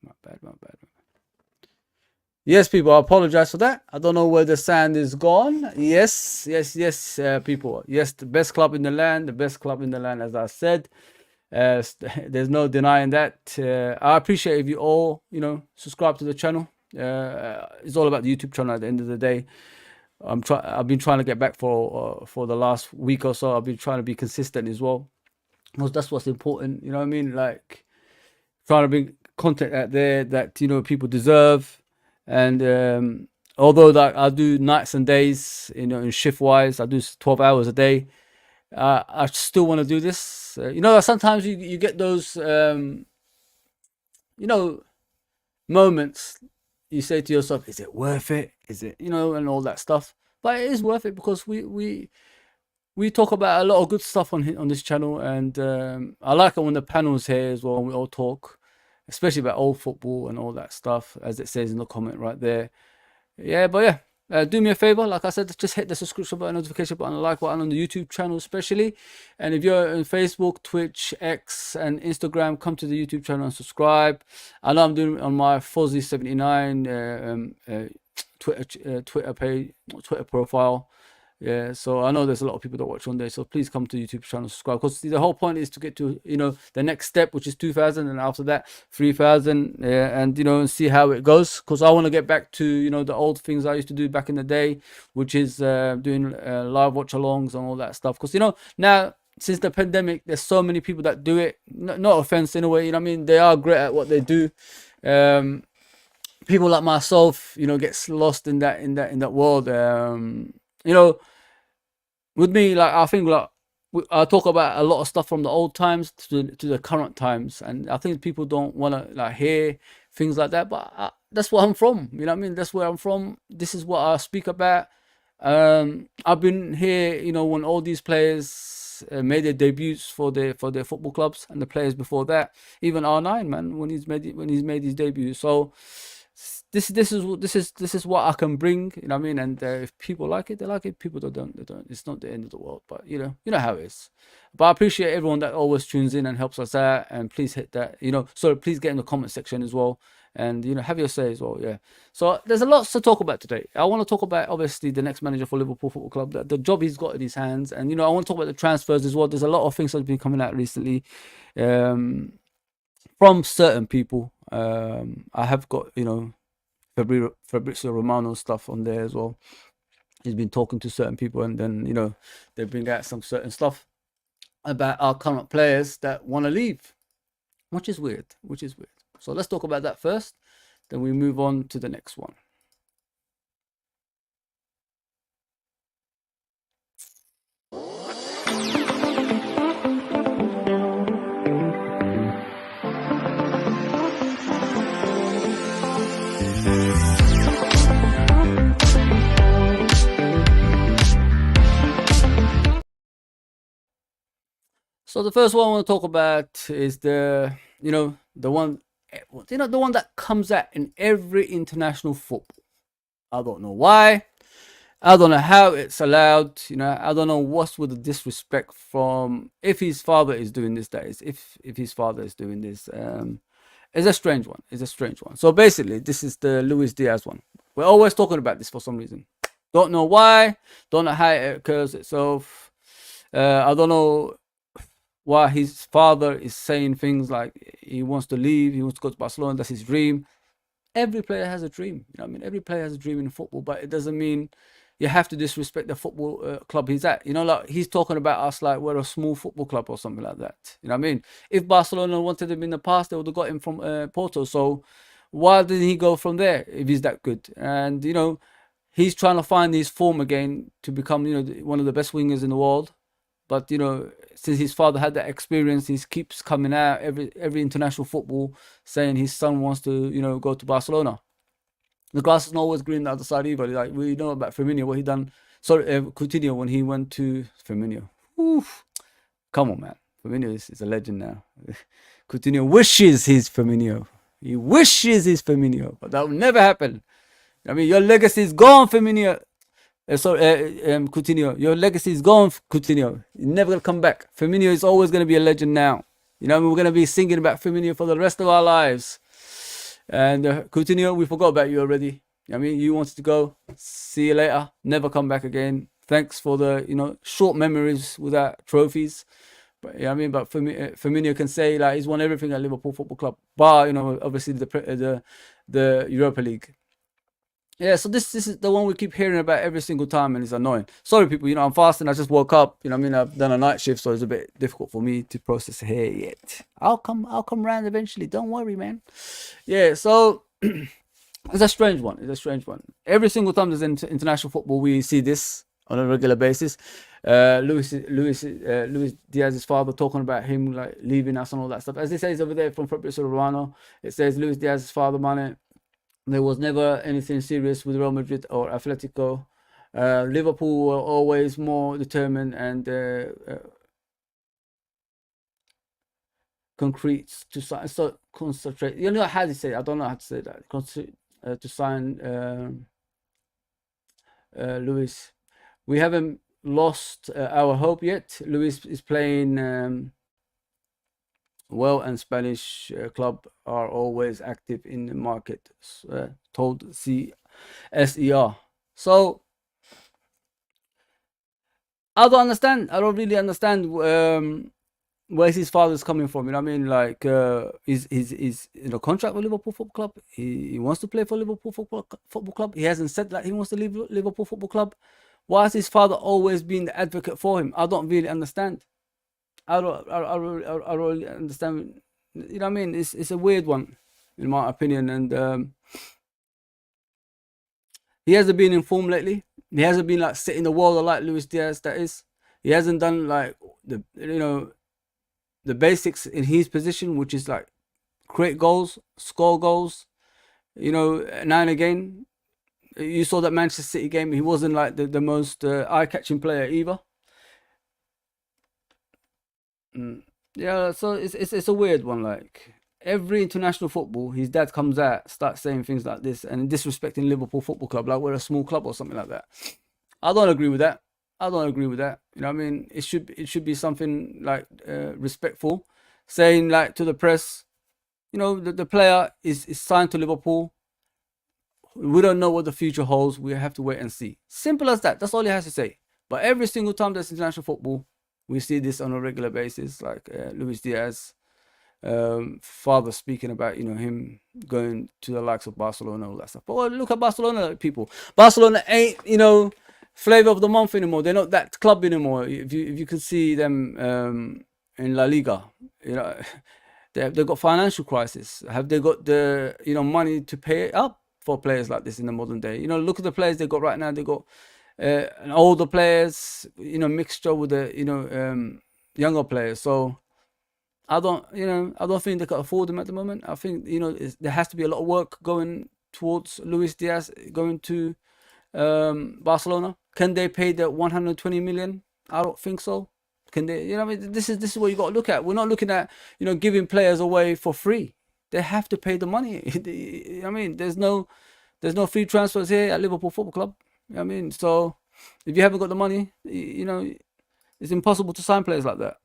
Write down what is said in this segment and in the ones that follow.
My bad. Yes, people, I apologize for that. I don't know where the sound is gone. Yes, people. Yes, the best club in the land, as I said. There's no denying that. I appreciate if you all, subscribe to the channel. It's all about the YouTube channel at the end of the day. I've been trying to get back for the last week or so. I've been trying to be consistent as well, because that's what's important. You know what I mean? Like, trying to bring content out there that people deserve. And although that I do nights and days, in shift wise, I do 12 hours a day. I still want to do this. Sometimes you get those moments. You say to yourself, "Is it worth it? Is it?" And all that stuff. But it is worth it, because we talk about a lot of good stuff on this channel, and I like it when the panel's here as well, and we all talk, especially about old football and all that stuff, as it says in the comment right there. Do me a favor, like I said, just hit the subscription button, notification button, like button on the YouTube channel especially. And if you're on Facebook, Twitch, X, and Instagram, come to the YouTube channel and subscribe. I know I'm doing it on my Fozzy79 Twitter page, Twitter profile. Yeah, so I know there's a lot of people that watch on there, so please come to YouTube channel, subscribe, because the whole point is to get to the next step, which is 2,000, and after that 3,000, and see how it goes, because I want to get back to the old things I used to do back in the day, which is doing live watch alongs and all that stuff, because now since the pandemic there's so many people that do it. No offense in a way, they are great at what they do. People like myself gets lost in that world. With me, like, I think, like, I talk about a lot of stuff from the old times to the current times, and I think people don't want to like hear things like that, but that's where I'm from. That's where I'm from. This is what I speak about. I've been here when all these players made their debuts for their football clubs, and the players before that, even R9, man, when he's made his debut. So this is what I can bring, and if people like it, they like it. People don't, they don't. It's not the end of the world, but you know how it is. But I appreciate everyone that always tunes in and helps us out, and please hit that, so please get in the comment section as well, and have your say as well. Yeah, so there's a lot to talk about today. I want to talk about, obviously, the next manager for Liverpool Football Club, the job he's got in his hands, and I want to talk about the transfers as well. There's a lot of things that have been coming out recently from certain people. I have got Fabrizio Romano stuff on there as well. He's been talking to certain people, and then they bring out some certain stuff about our current players that want to leave, which is weird. So let's talk about that first, then we move on to the next one. So the first one I want to talk about is the one that comes out in every international football. I don't know why. I don't know how it's allowed. I don't know what's with the disrespect from, if his father is doing this, that is, if his father is doing this. It's a strange one. So basically, this is the Luis Diaz one. We're always talking about this for some reason. Don't know why. Don't know how it occurs itself. I don't know why his father is saying things like he wants to leave, he wants to go to Barcelona, that's his dream. Every player has a dream. You know what I mean? Every player has a dream in football, but it doesn't mean you have to disrespect the football club he's at. You know, like he's talking about us like we're a small football club or something like that. You know what I mean? If Barcelona wanted him in the past, they would have got him from Porto. So why didn't he go from there if he's that good? And you know, he's trying to find his form again to become, you know, one of the best wingers in the world. But you know, since his father had that experience, he keeps coming out every international football saying his son wants to, you know, go to Barcelona. The grass is not always green on the other side either. Like we know about Firmino, what he done. Sorry, Coutinho when he went to Firmino. Oof, come on, man. Firmino is a legend now. Coutinho wishes he's Firmino. He wishes he's Firmino, but that will never happen. I mean, your legacy is gone, Firmino. Coutinho, your legacy is gone, Coutinho. You're never gonna come back. Firmino is always gonna be a legend now. You know, we're gonna be singing about Firmino for the rest of our lives. And Coutinho, we forgot about you already. I mean, you wanted to go. See you later. Never come back again. Thanks for the, you know, short memories without trophies. But yeah, I mean, but Firmino can say like he's won everything at Liverpool Football Club, bar, you know, obviously the Europa League. Yeah, so this is the one we keep hearing about every single time, and it's annoying. Sorry, people. You know, I'm fasting. I just woke up. You know, what I mean, I've done a night shift, so it's a bit difficult for me to process here yet. I'll come round eventually. Don't worry, man. Yeah. So it's a strange one. It's a strange one. Every single time there's international football, we see this on a regular basis. Luis Diaz's father talking about him like leaving us and all that stuff. As it says over there from Fabrizio Romano, it says Luis Diaz's father, Mane. There was never anything serious with Real Madrid or Atletico. Liverpool were always more determined and concrete to sign. So concentrate. You know how to say it? I don't know how to say that. To sign Luis. We haven't lost our hope yet. Luis is playing well, and Spanish club are always active in the market, told CSER. So I don't understand. I don't really understand where's his father's coming from. You know what I mean? Like he's in a contract with Liverpool Football Club. He wants to play for Liverpool Football Club. He hasn't said that he wants to leave Liverpool Football Club. Why has his father always been the advocate for him? I don't really understand. I don't really understand. You know what I mean? It's a weird one, in my opinion. And he hasn't been in form lately. He hasn't been like setting the world like Luis Diaz. That is, he hasn't done like the basics in his position, which is like create goals, score goals. You know, now and again. You saw that Manchester City game. He wasn't like the most eye-catching player either. Yeah, so it's a weird one. Like every international football, his dad comes out, starts saying things like this and disrespecting Liverpool Football Club, like we're a small club or something like that. I don't agree with that. I don't agree with that. You know what I mean? It should be something like respectful, saying like to the press, you know, the player is signed to Liverpool. We don't know what the future holds. We have to wait and see. Simple as that. That's all he has to say. But every single time there's international football, we see this on a regular basis. Like Luis Diaz, father speaking about, you know, him going to the likes of Barcelona, all that stuff. But well, look at Barcelona, people. Barcelona ain't, you know, flavor of the month anymore. They're not that club anymore. If you could see them in La Liga, you know, they've got financial crisis. Have they got the, you know, money to pay up for players like this in the modern day? You know, look at the players they got right now. They got older players, you know, mixture with the, you know, younger players. So I don't think they can afford them at the moment. I think, you know, there has to be a lot of work going towards Luis Diaz going to Barcelona. Can they pay the 120 million? I don't think so. Can they? You know, I mean, this is what you got to look at. We're not looking at, you know, giving players away for free. They have to pay the money. I mean, there's no free transfers here at Liverpool Football Club. You know what I mean, so if you haven't got the money, you know, it's impossible to sign players like that.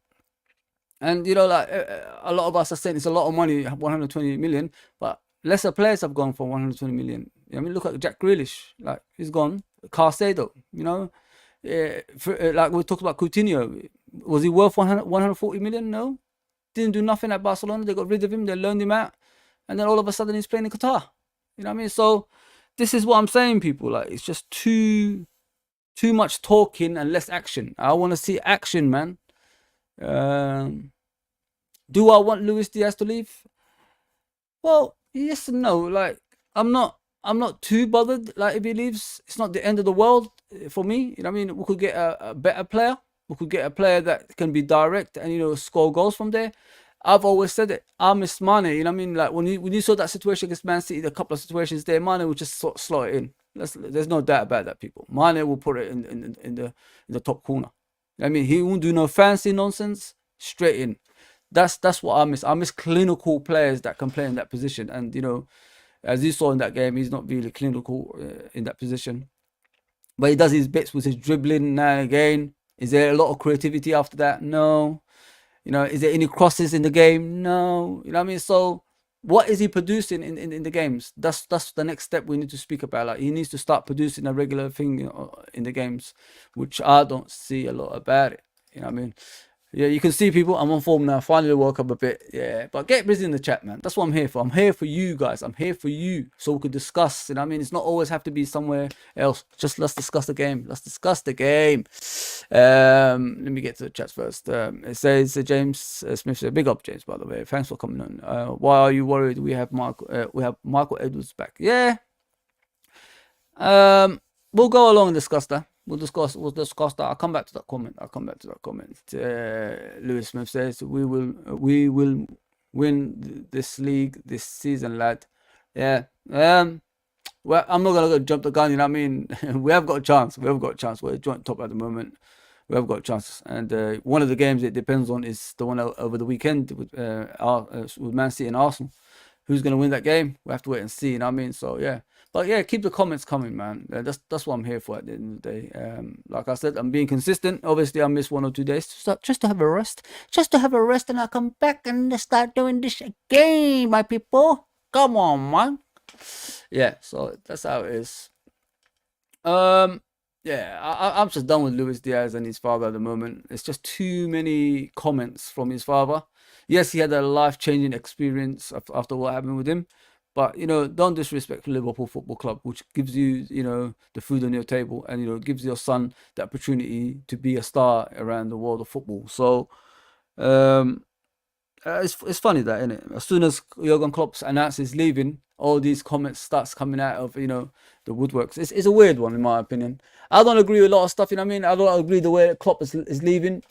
And you know, like a lot of us are saying it's a lot of money, 120 million, but lesser players have gone for 120 million. I mean, look at Jack Grealish. Like he's gone. Carcedo, you know, like we talked about Coutinho, was he worth 140 million? No, didn't do nothing at Barcelona. They got rid of him. They loaned him out, and then all of a sudden he's playing in Qatar. You know what I mean? So this is what I'm saying, people. Like it's just too much talking and less action. I want to see action, man. Um, do I want Luis Diaz to leave? Well, yes and no. Like I'm not too bothered. Like if he leaves, it's not the end of the world for me. You know what I mean? We could get a better player. We could get a player that can be direct and score goals from there. I've always said it. I miss Mane. You know what I mean? Like when you saw that situation against Man City, a couple of situations there, Mane will just slot it in. There's no doubt about that, people. Mane will put it in the top corner. I mean, he won't do no fancy nonsense. Straight in. That's what I miss. I miss clinical players that can play in that position. And as you saw in that game, he's not really clinical in that position. But he does his bits with his dribbling now and again. Is there a lot of creativity after that? No. Is there any crosses in the game? No. You know what I mean? So what is he producing in the games? That's the next step we need to speak about. Like he needs to start producing a regular thing in the games, which I don't see a lot about it. You know what I mean? Yeah, you can see, people, I'm on form now. Finally woke up a bit. Yeah, but get busy in the chat, man. That's what I'm here for. I'm here for you guys. I'm here for you, so we could discuss. You know what I mean? It's not always have to be somewhere else. Just let's discuss the game. Let's discuss the game. Let me get to the chats first. It says James Smith said, "Big up, James, by the way. Thanks for coming on. Why are you worried? We have Michael Edwards back. Yeah. We'll go along and discuss that. We'll discuss that. I'll come back to that comment. Lewis Smith says we will win this league this season, lad. Yeah. Well, I'm not gonna go jump the gun. You know what I mean? We have got a chance. We're joint top at the moment. We have got a chance. And one of the games it depends on is the one over the weekend with Man City and Arsenal. Who's gonna win that game? We have to wait and see. You know what I mean? So yeah. But yeah, keep the comments coming, man. That's what I'm here for at the end of the day. Like I said, I'm being consistent. Obviously, I missed 1 or 2 days just to have a rest. And I'll come back and start doing this again, my people. Come on, man. Yeah, so that's how it is. Yeah, I'm just done with Luis Diaz and his father at the moment. It's just too many comments from his father. Yes, he had a life-changing experience after what happened with him. But don't disrespect Liverpool Football Club, which gives you, the food on your table, and gives your son the opportunity to be a star around the world of football. So, it's funny that, isn't it? As soon as Jurgen Klopp announces leaving, all these comments starts coming out of the woodworks. It's a weird one in my opinion. I don't agree with a lot of stuff. You know what I mean? I don't agree the way Klopp is leaving,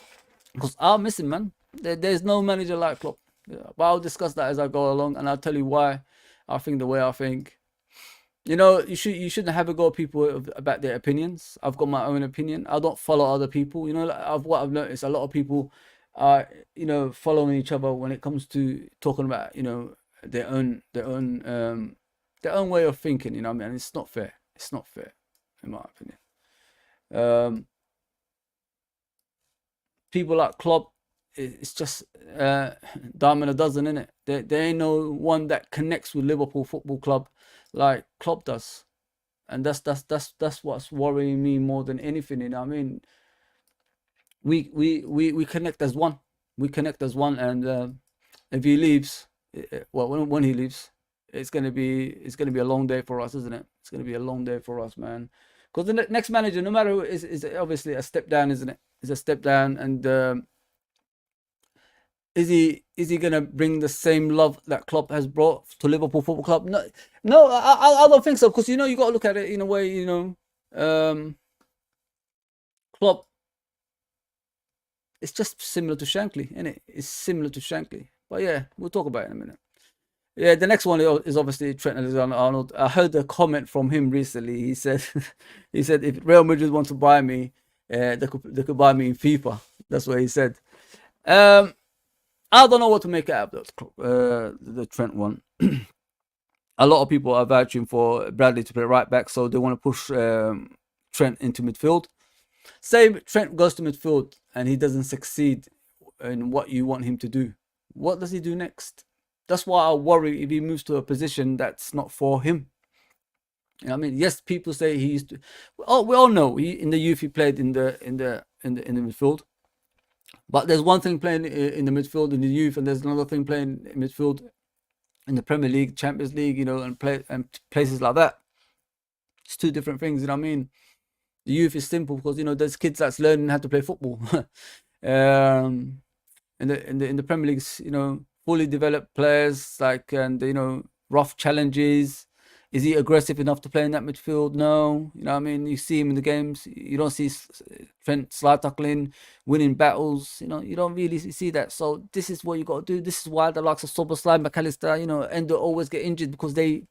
because I miss him, man. There's no manager like Klopp. Yeah, but I'll discuss that as I go along, and I'll tell you why I think the way I think. You shouldn't have a go at people about their opinions. I've got my own opinion. I don't follow other people. What I've noticed, a lot of people are following each other when it comes to talking about their own way of thinking. You know what I mean? And it's not fair. It's not fair, in my opinion. People like Klopp, it's just dime a dozen, innit? There ain't no one that connects with Liverpool Football Club like Klopp does, and that's what's worrying me more than anything. You know what I mean? We connect as one. And if he leaves, well, when he leaves, it's gonna be a long day for us, isn't it? It's gonna be a long day for us, man. Because the next manager, no matter who, is obviously a step down, isn't it? It's a step down, and is he gonna bring the same love that Klopp has brought to Liverpool Football Club? No, I don't think so. Because you got to look at it in a way. Klopp, it's just similar to Shankly, isn't it? It's similar to Shankly. But yeah, we'll talk about it in a minute. Yeah, the next one is obviously Trent Alexander-Arnold. I heard a comment from him recently. He said, if Real Madrid want to buy me, they could buy me in FIFA. That's what he said. I don't know what to make out of the Trent one. A lot of people are vouching for Bradley to play right back, so they want to push Trent into midfield. Say Trent goes to midfield and he doesn't succeed in what you want him to do. What does he do next? That's why I worry if he moves to a position that's not for him. You know what I mean? Yes, people say he used to. Oh, we all know in the youth he played in the midfield. But there's one thing playing in the midfield in the youth, and there's another thing playing in midfield in the Premier League, Champions League, and places like that. It's two different things. You know what I mean? The youth is simple because there's kids that's learning how to play football. um, in the Premier Leagues, fully developed players and rough challenges. Is he aggressive enough to play in that midfield? No. You know what I mean? You see him in the games. You don't see Trent slide tackling, winning battles. You don't really see that. So this is what you got to do. This is why the likes of Soboslai, McAllister, Endo always get injured because they,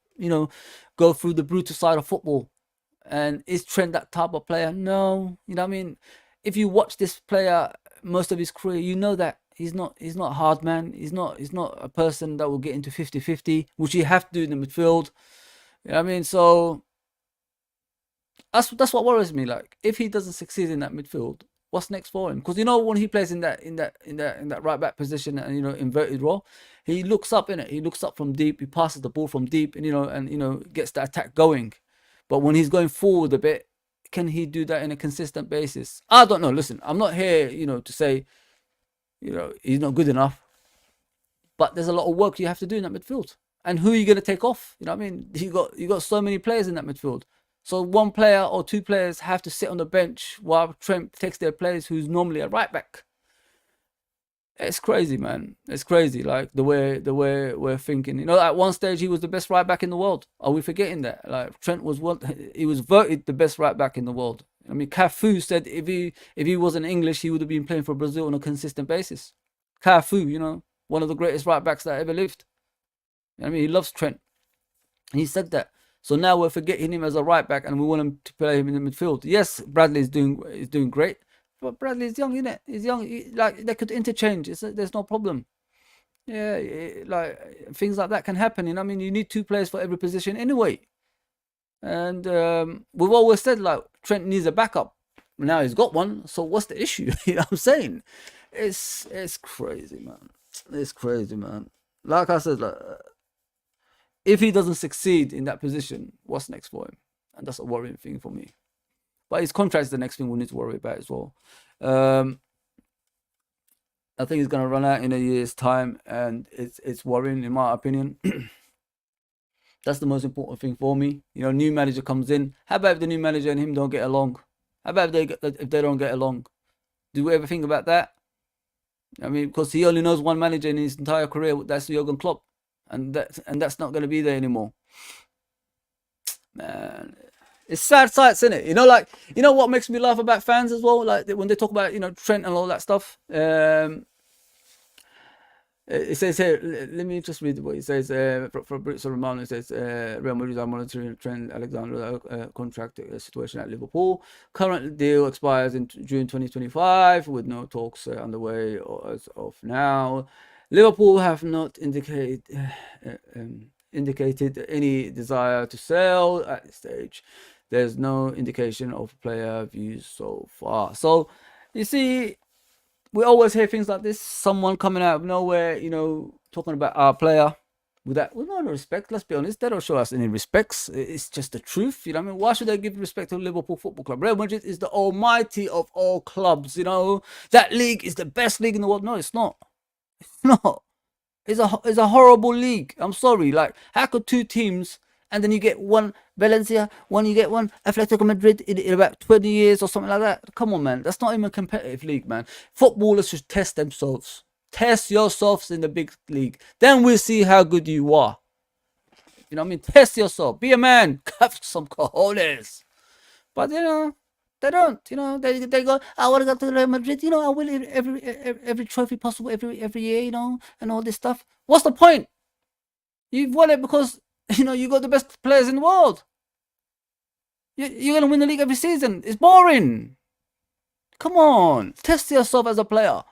go through the brutal side of football. And is Trent that type of player? No. You know what I mean? If you watch this player most of his career, you know that he's not a hard man. He's not a person that will get into 50-50, which you have to do in the midfield. You know what I mean? So that's what worries me. Like, if he doesn't succeed in that midfield, what's next for him? Because when he plays in that right back position and inverted role, he looks up in it. He looks up from deep. He passes the ball from deep, and gets the attack going. But when he's going forward a bit, can he do that in a consistent basis? I don't know. Listen, I'm not here, to say, he's not good enough. But there's a lot of work you have to do in that midfield. And who are you going to take off? You know what I mean? You got so many players in that midfield. So one player or two players have to sit on the bench while Trent takes their place, who's normally a right back. It's crazy, man. It's crazy, like the way we're thinking. At one stage he was the best right back in the world. Are we forgetting that? Like, Trent he was voted the best right back in the world. I mean, Cafu said if he wasn't English, he would have been playing for Brazil on a consistent basis. Cafu, one of the greatest right backs that ever lived. I mean, he loves Trent. He said that. So now we're forgetting him as a right back, and we want him to play him in the midfield. Yes, Bradley is doing great. But Bradley's young, isn't it? He's young. Like, they could interchange. There's no problem. Yeah, like things like that can happen. I mean, you need two players for every position anyway. And we've always said, like, Trent needs a backup. Now he's got one. So what's the issue? You know what I'm saying? It's crazy, man. It's crazy, man. Like I said, like, if he doesn't succeed in that position, what's next for him? And that's a worrying thing for me. But his contract is the next thing we need to worry about as well. I think he's going to run out in a year's time, and it's worrying, in my opinion. That's the most important thing for me. New manager comes in. How about if the new manager and him don't get along? How about if they don't get along? Do we ever think about that? I mean, because he only knows one manager in his entire career. That's Jurgen Klopp, and that's not going to be there anymore. Man. It's sad sights, isn't it? Like, what makes me laugh about fans as well? Like, when they talk about, Trent and all that stuff. It says here, let me just read what it says. From Britson Romano, it says, Real Madrid are monitoring Trent Alexander contract situation at Liverpool. Current deal expires in June 2025 with no talks underway as of now. Liverpool have not indicated any desire to sell at this stage. There's no indication of player views so far. So, you see, we always hear things like this. Someone coming out of nowhere, talking about our player with no respect. Let's be honest, they don't show us any respects. It's just the truth. I mean, why should they give respect to Liverpool Football Club? Real Madrid is the almighty of all clubs. That league is the best league in the world. No, it's not. It's not. It's a horrible league. I'm sorry. Like, how could two teams, and then you get one Valencia, you get one Atletico Madrid in about 20 years or something like that? Come on, man. That's not even a competitive league, man. Footballers should test themselves. Test yourselves in the big league. Then we'll see how good you are. You know what I mean? Test yourself. Be a man. Have some cojones. But, they don't. They go, I want to go to Real Madrid. I win every trophy possible every year, and all this stuff. What's the point? You've won it because, you got the best players in the world. You're going to win the league every season. It's boring. Come on. Test yourself as a player.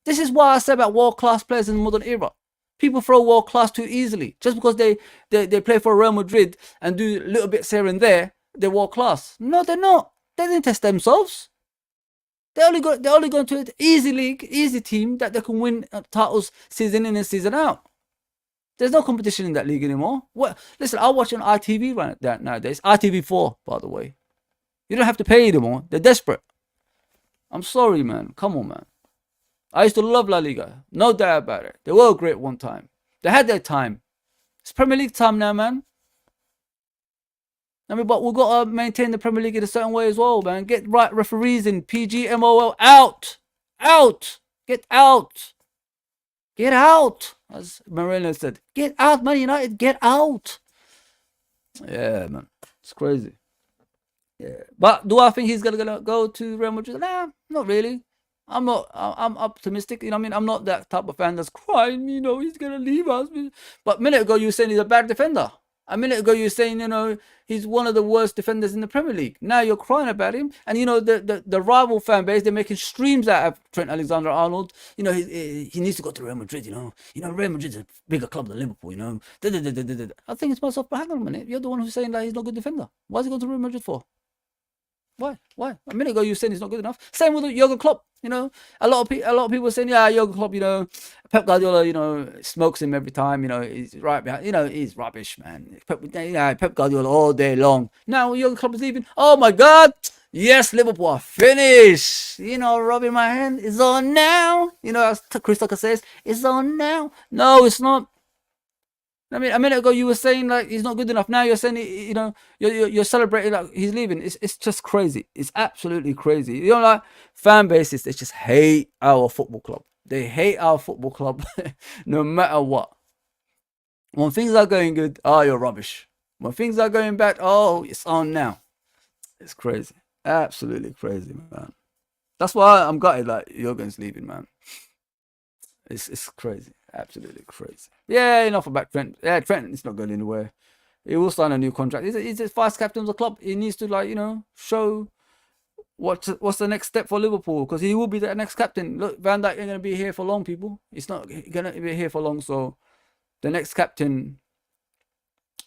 This is why I say about world-class players in the modern era. People throw world-class too easily. Just because they play for Real Madrid and do little bits here and there, they're world-class. No, they're not. They didn't test themselves. They're only going to an easy league, easy team that they can win titles season in and season out. There's no competition in that league anymore. What? Listen, I watch on ITV right nowadays. ITV4, by the way. You don't have to pay anymore. They're desperate. I'm sorry, man. Come on, man. I used to love La Liga. No doubt about it. They were great one time. They had their time. It's Premier League time now, man. I mean, but we've got to maintain the Premier League in a certain way as well, man. Get right referees in. PGMOL out. Out. Get out. Get out. As Moreno said. Get out, Man United. Get out. Yeah, man. It's crazy. Yeah. But do I think he's gonna go to Real Madrid? Nah, not really. I'm not. I'm optimistic. You know what I mean? I'm not that type of fan that's crying. You know, he's gonna leave us. But a minute ago you were saying he's a bad defender. A minute ago you were saying, you know, he's one of the worst defenders in the Premier League. Now you're crying about him. And you know the rival fan base, they're making streams out of Trent Alexander-Arnold. You know, he needs to go to Real Madrid. You know, Real Madrid's a bigger club than Liverpool. You know, I think it's myself. But hang on a minute, you're the one who's saying that he's not a good defender. Why is he going to Real Madrid for? Why? A minute ago you were saying he's not good enough. Same with Jurgen Klopp. You know, a lot of people are saying, yeah, Jurgen Klopp. You know, Pep Guardiola. You know, smokes him every time. You know, he's right behind. You know, he's rubbish, man. Pep Guardiola all day long. Now Jurgen Klopp is leaving. Oh my God! Yes, Liverpool are finished. You know, rubbing my hand. It's on now. You know, as Chris Tucker says, it's on now. No, it's not. I mean, a minute ago you were saying like he's not good enough. Now you're saying, you know, you're celebrating like he's leaving. It's just crazy. It's absolutely crazy. You know, like fan bases, they just hate our football club. They hate our football club, no matter what. When things are going good, oh, you're rubbish. When things are going bad, oh, it's on now. It's crazy, absolutely crazy, man. That's why I'm gutted like Jurgen's leaving, man. It's crazy. Absolutely crazy. Yeah, enough about Trent. Yeah, Trent is not going anywhere. He will sign a new contract. He's the vice captain of the club. He needs to, like, you know, show what's the next step for Liverpool, because he will be the next captain. Look, Van Dijk ain't going to be here for long, people. He's not going to be here for long. So the next captain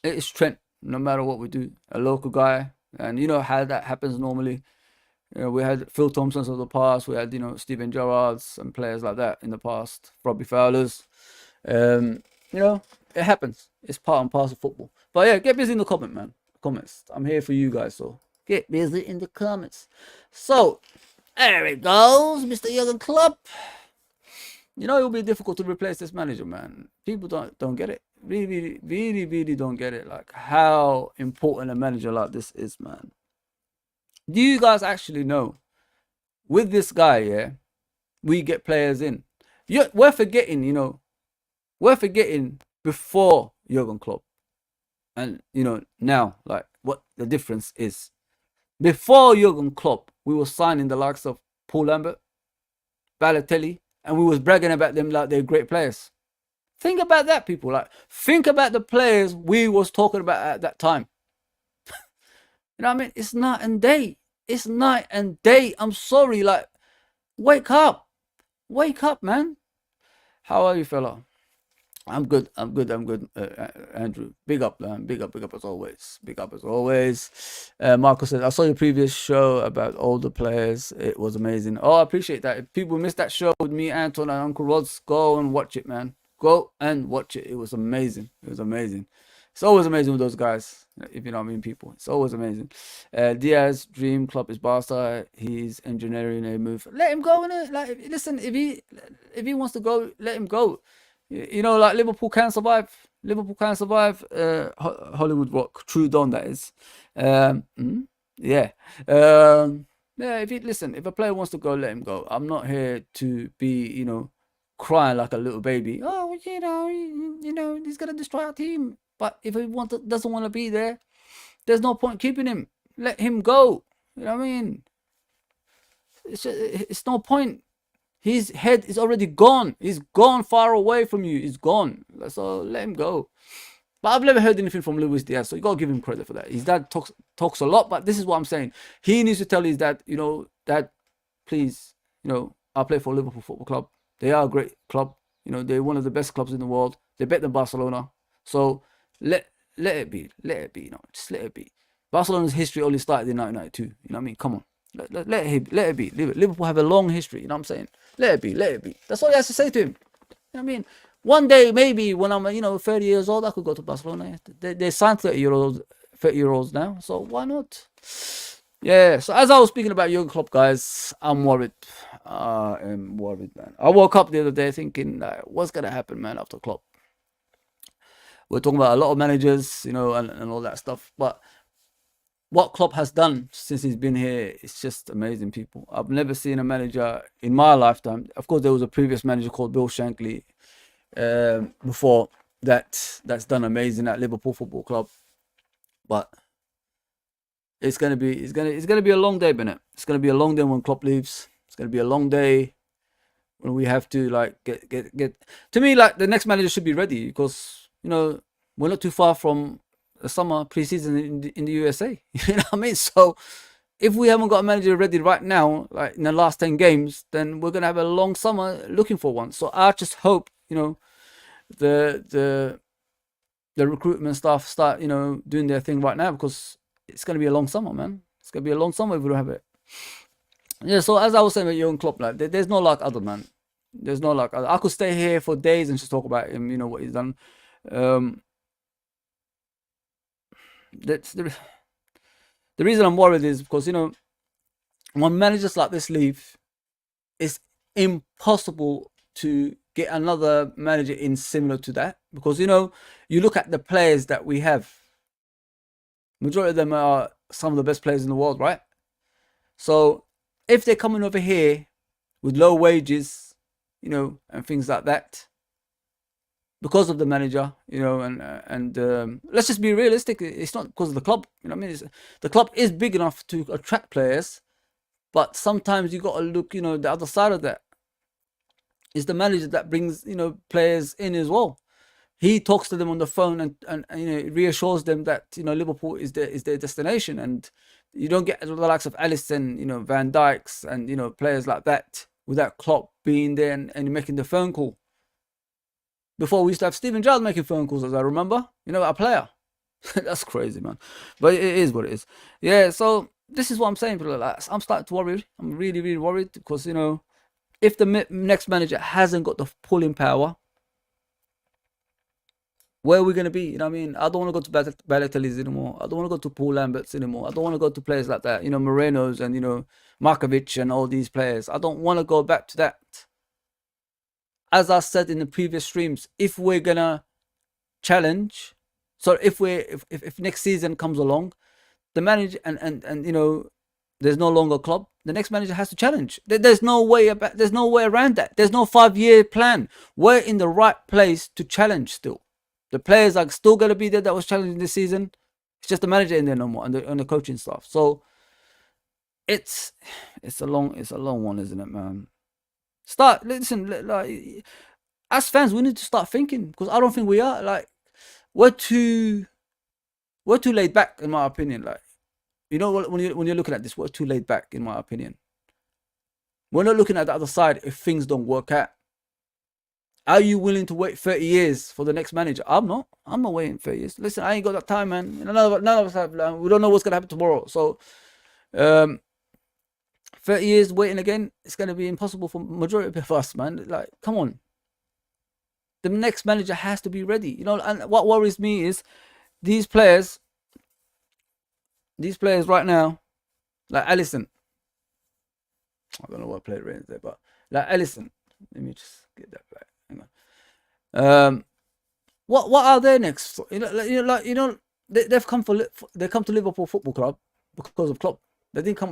is Trent, no matter what we do. A local guy. And you know how that happens normally. You know, we had Phil Thompsons of the past. We had, you know, Steven Gerrards and players like that in the past. Robbie Fowlers. You know, it happens. It's part and parcel of football. But yeah, get busy in the comments. I'm here for you guys, so get busy in the comments. So there it goes, Mr. Jurgen Klopp. You know, it'll be difficult to replace this manager, man. People don't get it. Really don't get it. Like how important a manager like this is, man. Do you guys actually know? With this guy, yeah, we get players in. We're forgetting, you know. We're forgetting before Jurgen Klopp, and you know now, like what the difference is. Before Jurgen Klopp, we were signing the likes of Paul Lambert, Balotelli, and we was bragging about them like they're great players. Think about that, people. Like, think about the players we was talking about at that time. You know what I mean? It's night and day. It's night and day. I'm sorry. Like, wake up. Wake up, man. How are you, fella? I'm good. Andrew. Big up, man. Big up as always. Big up as always. Marco says, I saw your previous show about older players. It was amazing. Oh, I appreciate that. If people missed that show with me, Anton, and Uncle Rods, go and watch it, man. Go and watch it. It was amazing. It was amazing. It's always amazing with those guys, if you know what I mean, people. It's always amazing. Diaz dream club is Barca. He's engineering a move. Let him go, innit? Like, listen, if he wants to go, let him go. You know, like Liverpool can survive. Liverpool can survive. Hollywood Rock, True Don, that is. Yeah. Yeah. If a player wants to go, let him go. I'm not here to be, you know, crying like a little baby. Oh, you know, he's gonna destroy our team. But if he doesn't want to be there, there's no point keeping him. Let him go. You know what I mean? It's no point. His head is already gone. He's gone far away from you. He's gone. So let him go. But I've never heard anything from Luis Diaz, so you gotta give him credit for that. His dad talks a lot, but this is what I'm saying. He needs to tell his dad, you know, Dad, please, you know, I play for Liverpool Football Club. They are a great club. You know, they're one of the best clubs in the world. They're better than Barcelona. So let it be. Let it be. You know, just let it be. Barcelona's history only started in 1992. You know what I mean? Come on. Let it be. Liverpool have a long history. You know what I'm saying? Let it be. Let it be. That's all he has to say to him. You know what I mean? One day, maybe when I'm 30 years old, I could go to Barcelona. They signed 30-year-olds now, so why not? Yeah. So as I was speaking about Jurgen Klopp, guys, I'm worried. I'm worried, man. I woke up the other day thinking, what's gonna happen, man, after Klopp? We're talking about a lot of managers, and all that stuff, but what Klopp has done since he's been here is just amazing, people. I've never seen a manager in my lifetime. Of course, there was a previous manager called Bill Shankly before that's done amazing at Liverpool Football Club, but it's gonna be a long day, Bennett. It's gonna be a long day when Klopp leaves. It's gonna be a long day when we have to like get. To me, like the next manager should be ready because we're not too far from the summer preseason in the USA. You know what I mean? So if we haven't got a manager ready right now, like in the last 10 games, then we're gonna have a long summer looking for one. So I just hope the the recruitment staff start doing their thing right now because it's gonna be a long summer, man. It's gonna be a long summer if we don't have it. Yeah. So as I was saying with Jurgen Klopp, like there's no like other, man. There's no like other. I could stay here for days and just talk about him. You know what he's done. Um, that's the reason I'm worried is because when managers like this leave, it's impossible to get another manager in similar to that because you look at the players that we have. Majority of them are some of the best players in the world, right? So if they're coming over here with low wages, and things like that, because of the manager, and let's just be realistic. It's not because of the club. You know what I mean? The club is big enough to attract players, but sometimes you got to look, the other side of that. It's the manager that brings, players in as well. He talks to them on the phone and reassures them that Liverpool is their destination, and you don't get the likes of Alisson, Van Dijks, and players like that without Klopp being there and making the phone call. Before we used to have Steven Gerrard making phone calls, as I remember, a player. That's crazy, man. But it is what it is. Yeah. So this is what I'm saying, people. Like, I'm starting to worry. I'm really, really worried because if the next manager hasn't got the pulling power, where are we going to be? You know what I mean? I don't want to go to Balotelli's anymore. I don't want to go to Paul Lambert's anymore. I don't want to go to players like that, Moreno's and, Markovic and all these players. I don't want to go back to that. As I said in the previous streams, if we're going to challenge, so if next season comes along, the manager and there's no longer a club, the next manager has to challenge. There's no way around that. There's no 5-year plan. We're in the right place to challenge still. The players are still going to be there that was challenging this season. It's just the manager in there no more and the coaching staff. So it's a long one, isn't it, man? Listen, like as fans, we need to start thinking because I don't think we are. Like we're too laid back, in my opinion. Like when you're looking at this, we're too laid back, in my opinion. We're not looking at the other side if things don't work out. Are you willing to wait 30 years for the next manager? I'm not waiting 30 years. Listen, I ain't got that time, man. None of us have. We don't know what's gonna happen tomorrow. So, 30 years waiting again, it's gonna be impossible for majority of us, man. Like, come on. The next manager has to be ready. And what worries me is these players right now, like Alisson. I don't know what player it is there, but like Alisson. Let me just get that back. Hang on. What are they next? They've come to Liverpool Football Club because of Klopp. They didn't come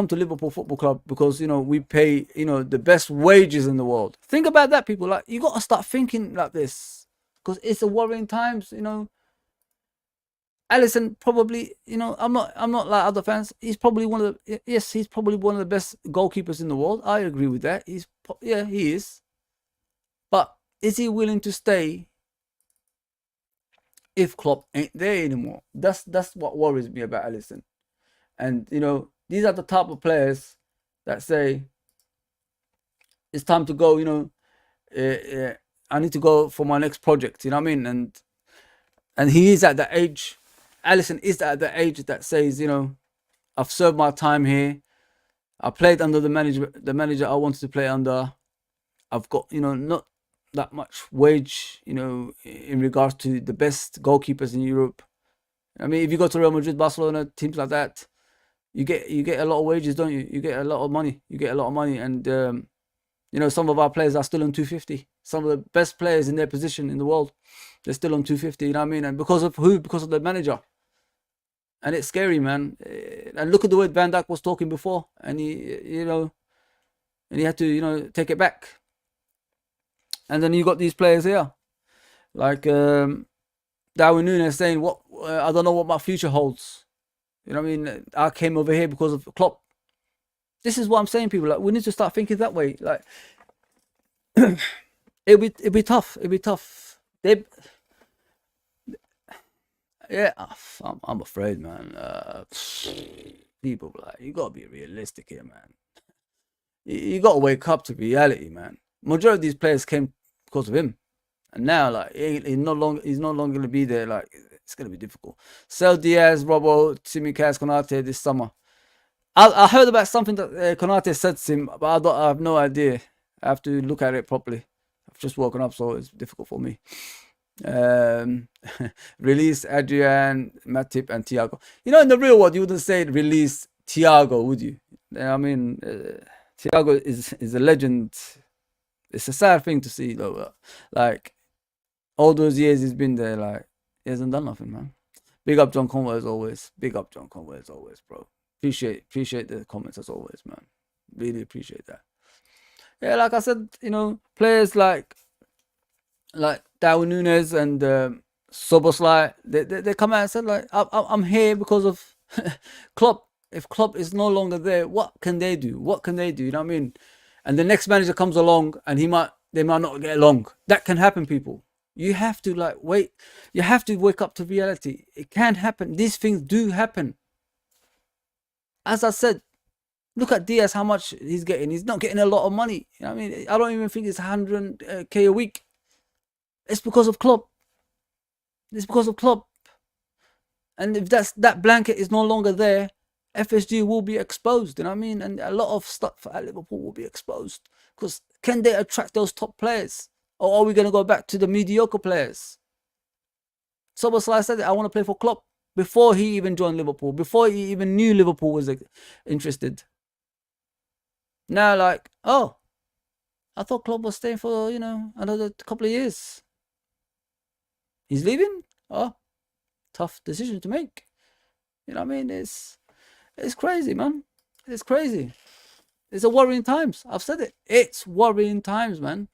to Liverpool Football Club because we pay the best wages in the world. Think about that, people. Like you got to start thinking like this because it's a worrying times. Alisson probably, I'm not like other fans. He's probably one of the best goalkeepers in the world. I agree with that. He is. But is he willing to stay if Klopp ain't there anymore? That's what worries me about Alisson. And these are the type of players that say it's time to go. I need to go for my next project. You know what I mean? And he is at that age. Alisson is at the age that says, I've served my time here. I played under the manager I wanted to play under. I've got, that much wage, in regards to the best goalkeepers in Europe. I mean, if you go to Real Madrid, Barcelona, teams like that, you get a lot of wages, don't you? You get a lot of money. You get a lot of money, and some of our players are still on 250. Some of the best players in their position in the world, they're still on 250. You know what I mean? And because of who? Because of the manager. And it's scary, man. And look at the way Van Dijk was talking before, and he had to, take it back. And then you got these players here, like Darwin Núñez saying, "What I don't know what my future holds." You know what I mean? I came over here because of Klopp. This is what I'm saying, people. Like, we need to start thinking that way. Like, it'll be tough. It'll be tough. Yeah, I'm afraid, man. People, like, you gotta be realistic here, man. You gotta wake up to reality, man. Majority of these players came because of him, and now, like, he's no longer gonna be there. Like, it's gonna be difficult. Sell Diaz, Robbo, Tsimikas, Konate this summer. I heard about something that Konate said to him, but I have no idea. I have to look at it properly. I've just woken up, so it's difficult for me. Release Adrian, Matip, and Thiago. In the real world, you wouldn't say release Thiago, would you? I mean, Thiago is a legend. It's a sad thing to see, though. Like, all those years he's been there, like, he hasn't done nothing, man. Big up John Conway as always. Big up John Conway as always, bro. Appreciate the comments as always, man. Really appreciate that. Yeah, like I said, players like Darwin Núñez and Soboslai, they come out and said, like, I'm here because of Klopp. If Klopp is no longer there, what can they do? What can they do? You know what I mean? And the next manager comes along and they might not get along. That can happen, people. You have to, like, wait. You have to wake up to reality. It can happen. These things do happen. As I said, look at Diaz, how much he's getting. He's not getting a lot of money. You know what I mean? I don't even think it's 100K a week. It's because of Klopp. It's because of Klopp. And if that blanket is no longer there, FSG will be exposed. You know what I mean? And a lot of stuff at Liverpool will be exposed. Because can they attract those top players? Or are we going to go back to the mediocre players? Soboslai said, I want to play for Klopp before he even joined Liverpool, before he even knew Liverpool was interested. Now, like, oh, I thought Klopp was staying for, another couple of years. He's leaving? Oh, tough decision to make. You know what I mean? It's crazy, man. It's crazy. It's a worrying times. I've said it. It's worrying times, man.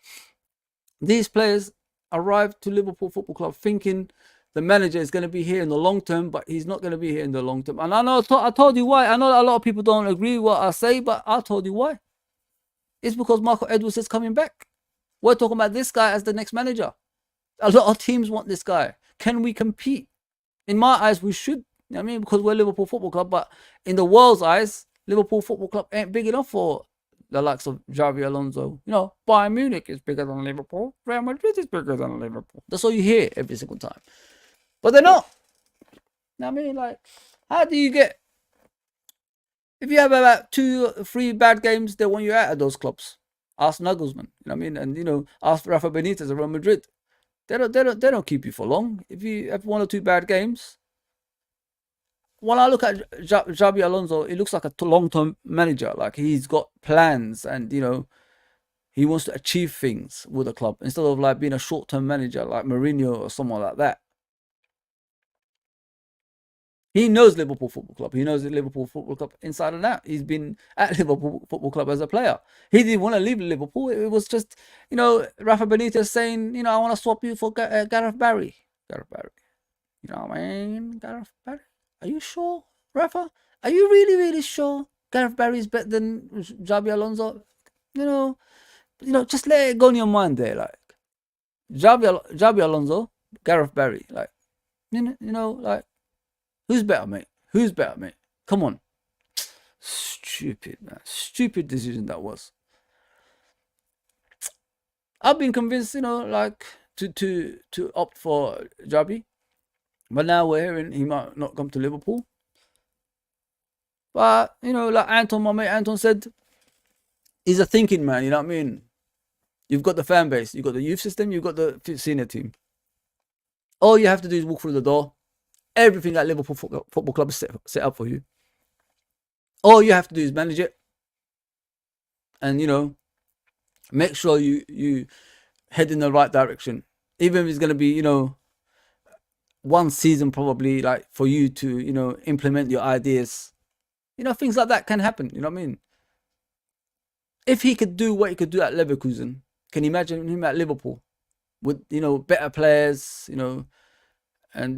These players arrived to Liverpool Football Club thinking the manager is going to be here in the long term, but he's not going to be here in the long term. And I know I told you why. I know a lot of people don't agree with what I say, but I told you why. It's because Marco Edwards is coming back. We're talking about this guy as the next manager. A lot of teams want this guy. Can we compete? In my eyes, we should. You know what I mean? Because we're Liverpool Football Club, but in the world's eyes, Liverpool Football Club ain't big enough for the likes of Xabi Alonso. Bayern Munich is bigger than Liverpool. Real Madrid is bigger than Liverpool. That's all you hear every single time. But they're not. You know what I mean? Like, how do you get... If you have about 2 or 3 bad games, they want you out of those clubs. Ask Nagelsmann. You know what I mean? And, ask Rafa Benitez of Real Madrid. They don't keep you for long. If you have 1 or 2 bad games... When I look at Xabi Alonso, it looks like a long-term manager. Like, he's got plans and, he wants to achieve things with the club instead of, like, being a short-term manager like Mourinho or someone like that. He knows Liverpool Football Club. He knows the Liverpool Football Club inside and out. He's been at Liverpool Football Club as a player. He didn't want to leave Liverpool. It was just, Rafa Benitez saying, I want to swap you for Gareth Barry. Gareth Barry. You know what I mean? Gareth Barry. Are you sure, Rafa? Are you really, really sure Gareth Barry is better than Xabi Alonso? Just let it go in your mind there. Like, Xabi Alonso, Gareth Barry. Like, like, who's better, mate? Who's better, mate? Come on. Stupid, man. Stupid decision that was. I've been convinced, like, to opt for Xabi. But now we're hearing he might not come to Liverpool. But, like Anton, my mate Anton said, he's a thinking man, you know what I mean? You've got the fan base. You've got the youth system. You've got the senior team. All you have to do is walk through the door. Everything at Liverpool Football Club is set up for you. All you have to do is manage it, and make sure you head in the right direction. Even if it's going to be one season probably, like, for you to implement your ideas. Things like that can happen. You know what I mean? If he could do what he could do at Leverkusen, can you imagine him at Liverpool with better players, and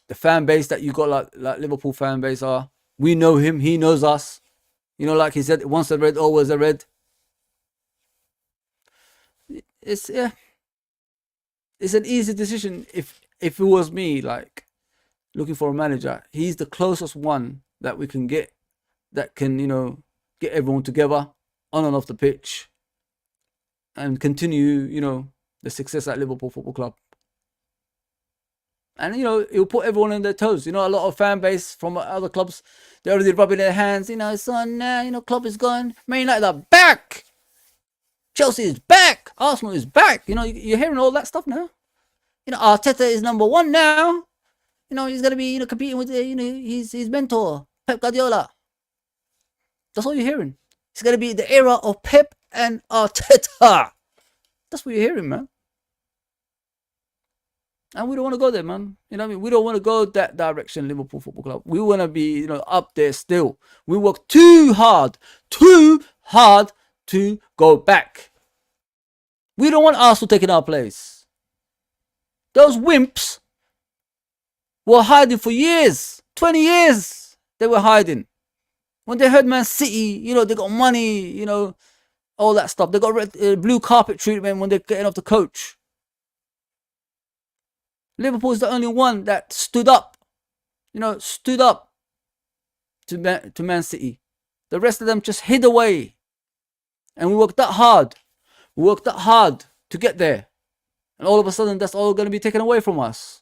the fan base that you got, like Liverpool fan base are. We know him, he knows us. Like he said, once a red, always a red. It's an easy decision. If it was me, like, looking for a manager, he's the closest one that we can get, that can get everyone together on and off the pitch, and continue the success at Liverpool Football Club. And it'll put everyone on their toes. A lot of fan base from other clubs, they're already rubbing their hands. Son, club is gone. Man United are back. Chelsea is back. Arsenal is back. You're hearing all that stuff now. Arteta is number one now. He's gonna be competing with his mentor Pep Guardiola. That's all you're hearing. It's gonna be the era of Pep and Arteta. That's what you're hearing, man. And we don't want to go there, man. We don't want to go that direction, Liverpool Football Club. We want to be, up there still. We work too hard to go back. We don't want Arsenal taking our place. Those wimps were hiding for years. 20 years they were hiding. When they heard Man City, they got money, all that stuff. They got blue carpet treatment when they're getting off the coach. Liverpool is the only one that stood up to Man City. The rest of them just hid away. And we worked that hard. We worked that hard to get there. And all of a sudden, that's all going to be taken away from us.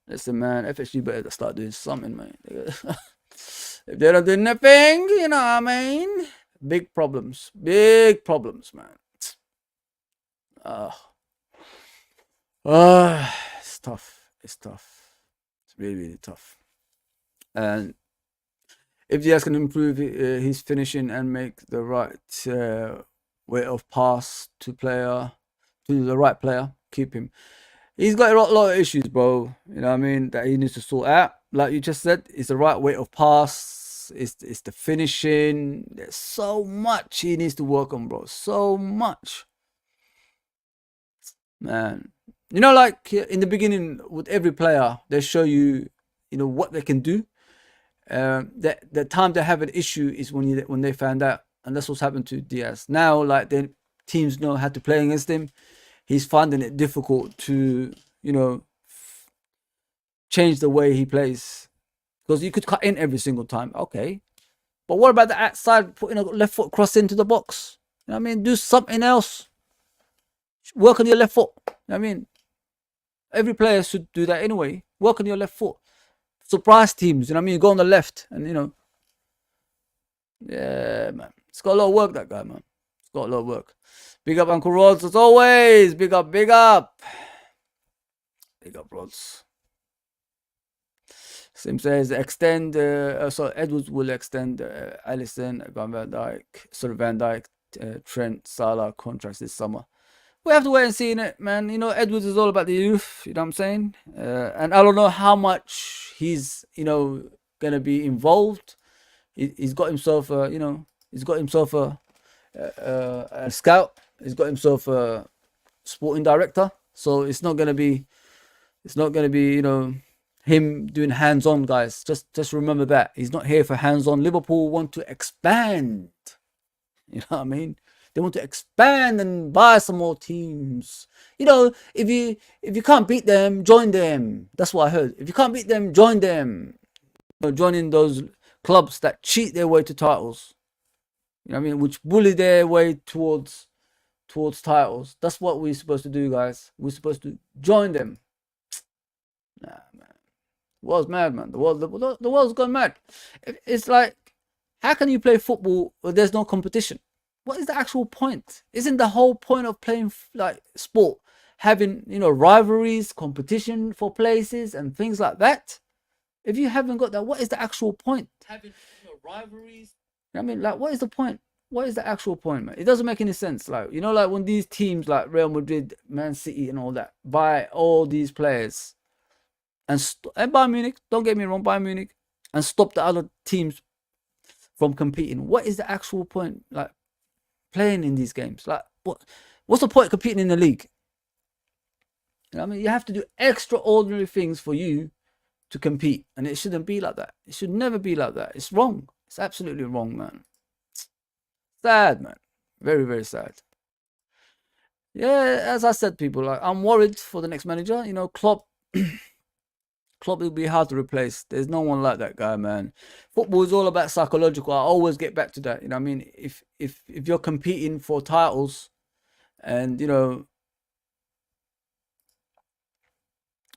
Listen, man, FSG better start doing something, man. If they don't do nothing, you know what I mean? Big problems, man. It's tough. It's really, really tough. And if Diaz can improve his finishing and make the right way of pass to the right player, keep him. He's got a lot of issues, bro. You know what I mean? That he needs to sort out. Like you just said, it's the right way of pass. It's the finishing. There's so much he needs to work on, bro. So much. Man. Like in the beginning with every player, they show you, what they can do. The time they have an issue is when they find out. And that's what's happened to Diaz. Now, like, the teams know how to play against him. He's finding it difficult to, change the way he plays. Because you could cut in every single time. Okay. But what about the outside, putting a left foot cross into the box? You know what I mean? Do something else. Work on your left foot. You know what I mean? Every player should do that anyway. Work on your left foot. Surprise teams, you know what I mean? Go on the left and, yeah, man. It's got a lot of work, that guy, man. It's got a lot of work. Big up Uncle Rods as always. Big up. Big up, Rods. Sim says extend. So Edwards will extend Alisson, Van Dijk, Trent, Salah contracts this summer. We have to wait and see it, man. Edwards is all about the youth. You know what I'm saying? And I don't know how much he's, gonna be involved. He's got himself, he's got himself a scout. He's got himself a sporting director. So it's not gonna be, him doing hands-on, guys. Just remember that he's not here for hands-on. Liverpool want to expand. You know what I mean? They want to expand and buy some more teams. If you can't beat them, join them. That's what I heard. If you can't beat them, join them. Joining those clubs that cheat their way to titles. You know what I mean? Which bully their way towards titles. That's what we're supposed to do, guys. We're supposed to join them. Nah, man. The world's mad, man. The world's gone mad. It's like, how can you play football where there's no competition? What is the actual point? Isn't the whole point of playing like sport having, you know, rivalries, competition for places and things like that? If you haven't got that, what is the actual point? Having, you know, rivalries. I mean, like, what is the point? What is the actual point, man? It doesn't make any sense. Like, you know, like when these teams like Real Madrid, Man City, and all that buy all these players and Bayern Munich, don't get me wrong, Bayern Munich, and stop the other teams from competing. What is the actual point? Like playing in these games, like what's the point of competing in the league? You know what I mean, you have to do extraordinary things for you to compete, and it shouldn't be like that. It should never be like that. It's wrong. It's absolutely wrong, man. Sad, man. Very, very sad. Yeah, as I said, people, like, I'm worried for the next manager. You know, Klopp. Klopp will be hard to replace. There's no one like that guy, man. Football is all about psychological. I always get back to that. You know what I mean? If you're competing for titles, and you know,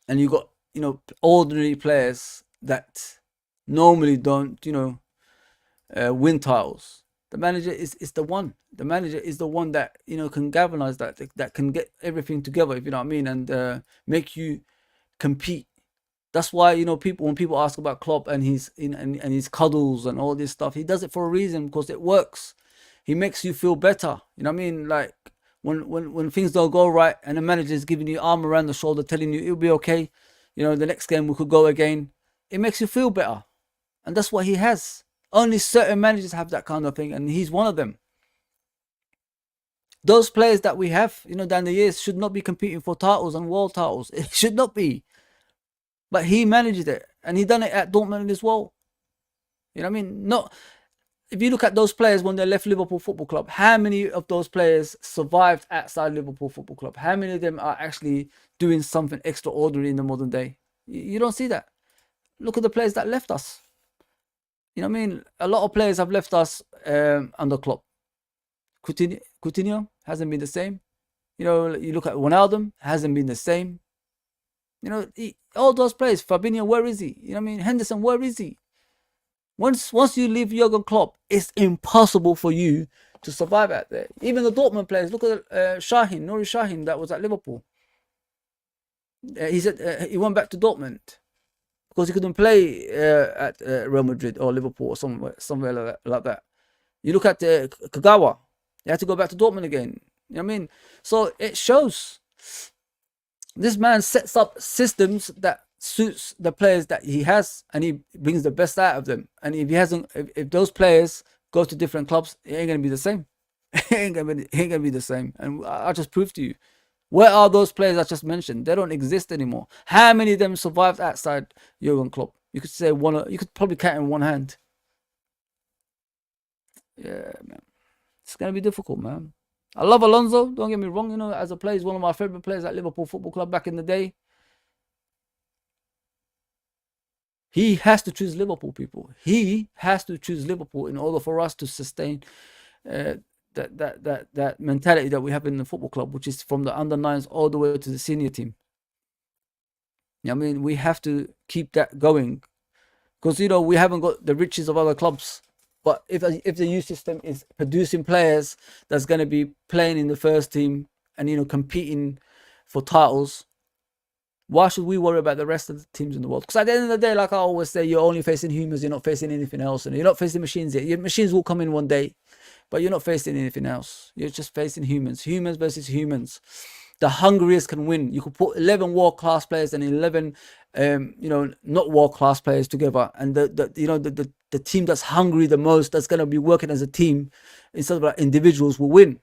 and you got, you know, ordinary players that normally don't, you know, win titles. The manager is the one. The manager is the one that, you know, can galvanize that can get everything together, if you know what I mean, and make you compete. That's why, you know, people, when people ask about Klopp and his cuddles and all this stuff, he does it for a reason, because it works. He makes you feel better. You know what I mean? Like when things don't go right and the manager is giving you arm around the shoulder, telling you it'll be okay. You know, the next game we could go again. It makes you feel better, and that's what he has. Only certain managers have that kind of thing, and he's one of them. Those players that we have, you know, down the years should not be competing for titles and world titles. It should not be. But he managed it, and he done it at Dortmund as well. You know what I mean? Not if you look at those players when they left Liverpool Football Club, how many of those players survived outside Liverpool Football Club? How many of them are actually doing something extraordinary in the modern day? You don't see that. Look at the players that left us. You know what I mean? A lot of players have left us under Klopp. Coutinho hasn't been the same. You know, you look at Ronaldo, hasn't been the same. You know, all those players. Fabinho, where is he? You know what I mean? Henderson, where is he? Once you leave Jurgen Klopp, it's impossible for you to survive out there. Even the Dortmund players. Look at Nuri Sahin, that was at Liverpool. He said he went back to Dortmund because he couldn't play at Real Madrid or Liverpool or somewhere like that. You look at Kagawa. He had to go back to Dortmund again. You know what I mean? So it shows. This man sets up systems that suits the players that he has, and he brings the best out of them. And if he hasn't, if those players go to different clubs, it ain't gonna be the same. It ain't gonna be the same. And I just proved to you. Where are those players I just mentioned? They don't exist anymore. How many of them survived outside Jurgen Klopp? You could say one. You could probably count in one hand. Yeah, man. It's gonna be difficult, man. I love Alonso. Don't get me wrong. You know, as a player, he's one of my favorite players at Liverpool Football Club back in the day. He has to choose Liverpool, people. He has to choose Liverpool in order for us to sustain that mentality that we have in the football club, which is from the under nines all the way to the senior team. I mean, we have to keep that going, because you know we haven't got the riches of other clubs. But if the youth system is producing players that's going to be playing in the first team and, you know, competing for titles, why should we worry about the rest of the teams in the world? Because at the end of the day, like I always say, you're only facing humans. You're not facing anything else, and you're not facing machines yet. Your machines will come in one day, but you're not facing anything else. You're just facing humans. Humans versus humans. The hungriest can win. You could put 11 world-class players and 11, you know, not world-class players together, and the team that's hungry the most, that's gonna be working as a team instead of like individuals, will win.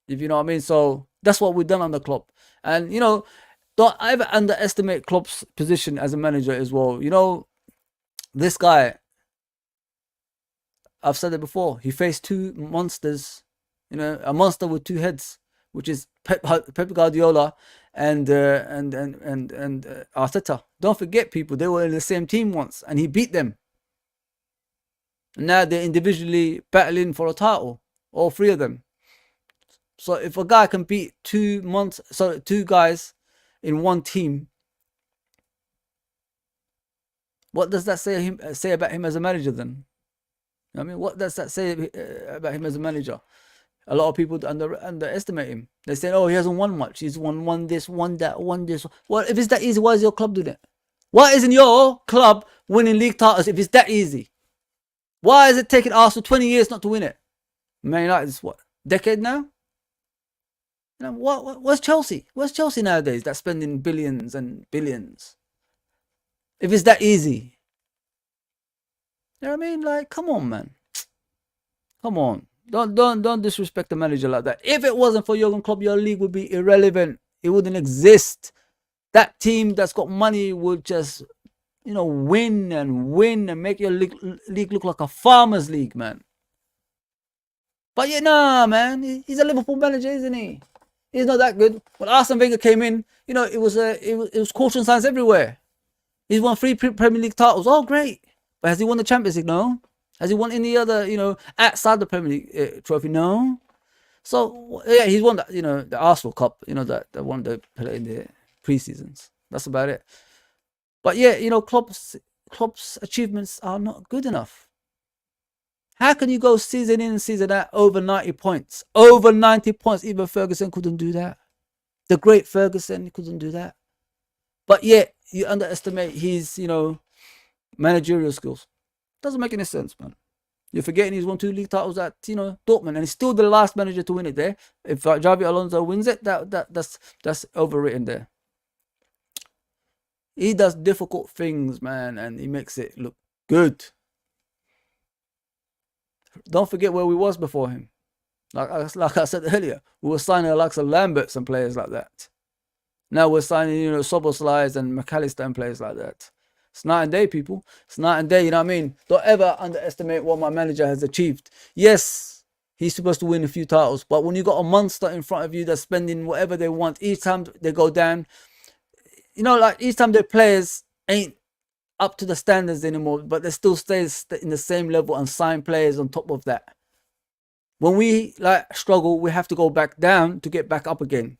If you know what I mean. So that's what we've done on the club, and you know, don't ever underestimate Klopp's position as a manager as well. You know, this guy, I've said it before. He faced two monsters. You know, a monster with two heads, which is Pep Guardiola and Arteta. Don't forget, people, they were in the same team once, and he beat them. And now they're individually battling for a title, all three of them. So if a guy can beat two guys in one team, what does that say about him as a manager then? I mean, what does that say about him as a manager? A lot of people underestimate him. They say, "Oh, he hasn't won much. He's won this, won that, won this." Well, if it's that easy, why is your club doing it? Why isn't your club winning league titles if it's that easy? Why is it taking Arsenal 20 years not to win it? Man United is what, decade now? You know, what's Chelsea? Where's Chelsea nowadays that's spending billions and billions? If it's that easy. You know what I mean? Like, come on, man. Come on. Don't disrespect the manager like that. If it wasn't for Jurgen Klopp, your league would be irrelevant. It wouldn't exist. That team that's got money would just, win and make your league look like a farmer's league, man. But yeah, nah, man. He's a Liverpool manager, isn't he? He's not that good. When Arsene Wenger came in, it was caution signs everywhere. He's won 3 Premier League titles. Oh, great. But has he won the Champions League? No. Has he won any other, outside the Premier League trophy? No. So, yeah, he's won the Arsenal Cup, that one they play in the pre-seasons. That's about it. But yeah, Klopp's achievements are not good enough. How can you go season in and season out over 90 points? Over 90 points. Even Ferguson couldn't do that. The great Ferguson couldn't do that. But yet, you underestimate his, managerial skills. Doesn't make any sense, man. You're forgetting he's won 2 league titles at, Dortmund, and he's still the last manager to win it there. If Xabi Alonso wins it, that's overwritten there. He does difficult things, man, and he makes it look good. Don't forget where we was before him. Like I said earlier, we were signing the likes of Lamberts and players like that. Now we're signing, Soboslais and McAllister and players like that. It's night and day, people. It's night and day, you know what I mean? Don't ever underestimate what my manager has achieved. Yes, he's supposed to win a few titles, but when you got a monster in front of you that's spending whatever they want, each time they go down, like each time their players ain't up to the standards anymore, but they still stay in the same level and sign players on top of that. When we struggle, we have to go back down to get back up again.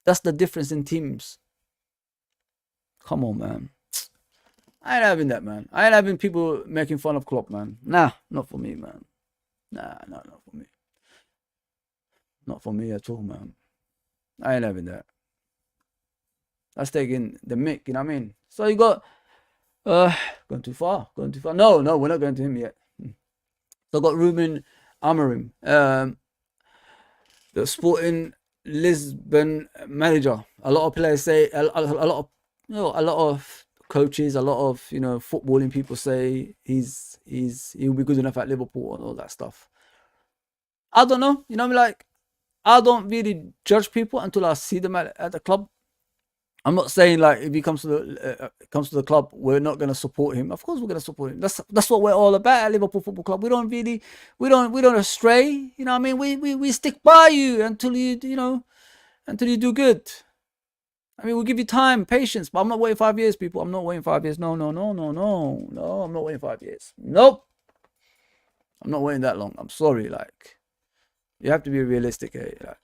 That's the difference in teams. Come on, man. I ain't having that, man. I ain't having people making fun of Klopp, man. Nah, not for me, man. Nah, not for me. Not for me at all, man. I ain't having that. That's taking the mick, you know what I mean? So you got going too far. No, we're not going to him yet. So I got Ruben Amorim, the Sporting Lisbon manager. A lot of players say a lot of coaches, a lot of footballing people say he'll be good enough at Liverpool and all that stuff. I don't know. I don't really judge people until I see them at the club. I'm not saying if he comes to the club, we're not going to support him. Of course, we're going to support him. That's what we're all about at Liverpool Football Club. We don't astray. You know what I mean? We stick by you until you do good. I mean, we'll give you time, patience, but I'm not waiting 5 years, people. I'm not waiting 5 years. No, I'm not waiting 5 years. Nope. I'm not waiting that long. I'm sorry. You have to be realistic. If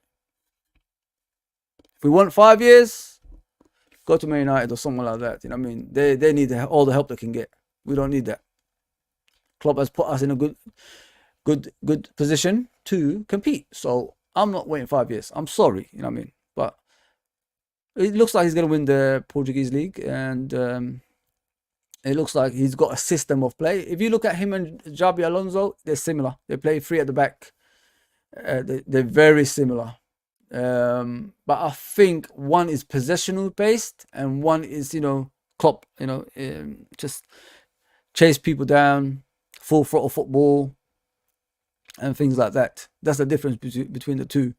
we want 5 years, go to Man United or someone like that. You know what I mean? They need all the help they can get. We don't need that. Klopp has put us in a good position to compete. So I'm not waiting 5 years. I'm sorry. You know what I mean? But it looks like he's going to win the Portuguese league, and it looks like he's got a system of play. If you look at him and Xabi Alonso, they're similar. They play 3 at the back. They're very similar. But I think one is possessional based and one is, Klopp, just chase people down, full throttle football and things like that. That's the difference between the two.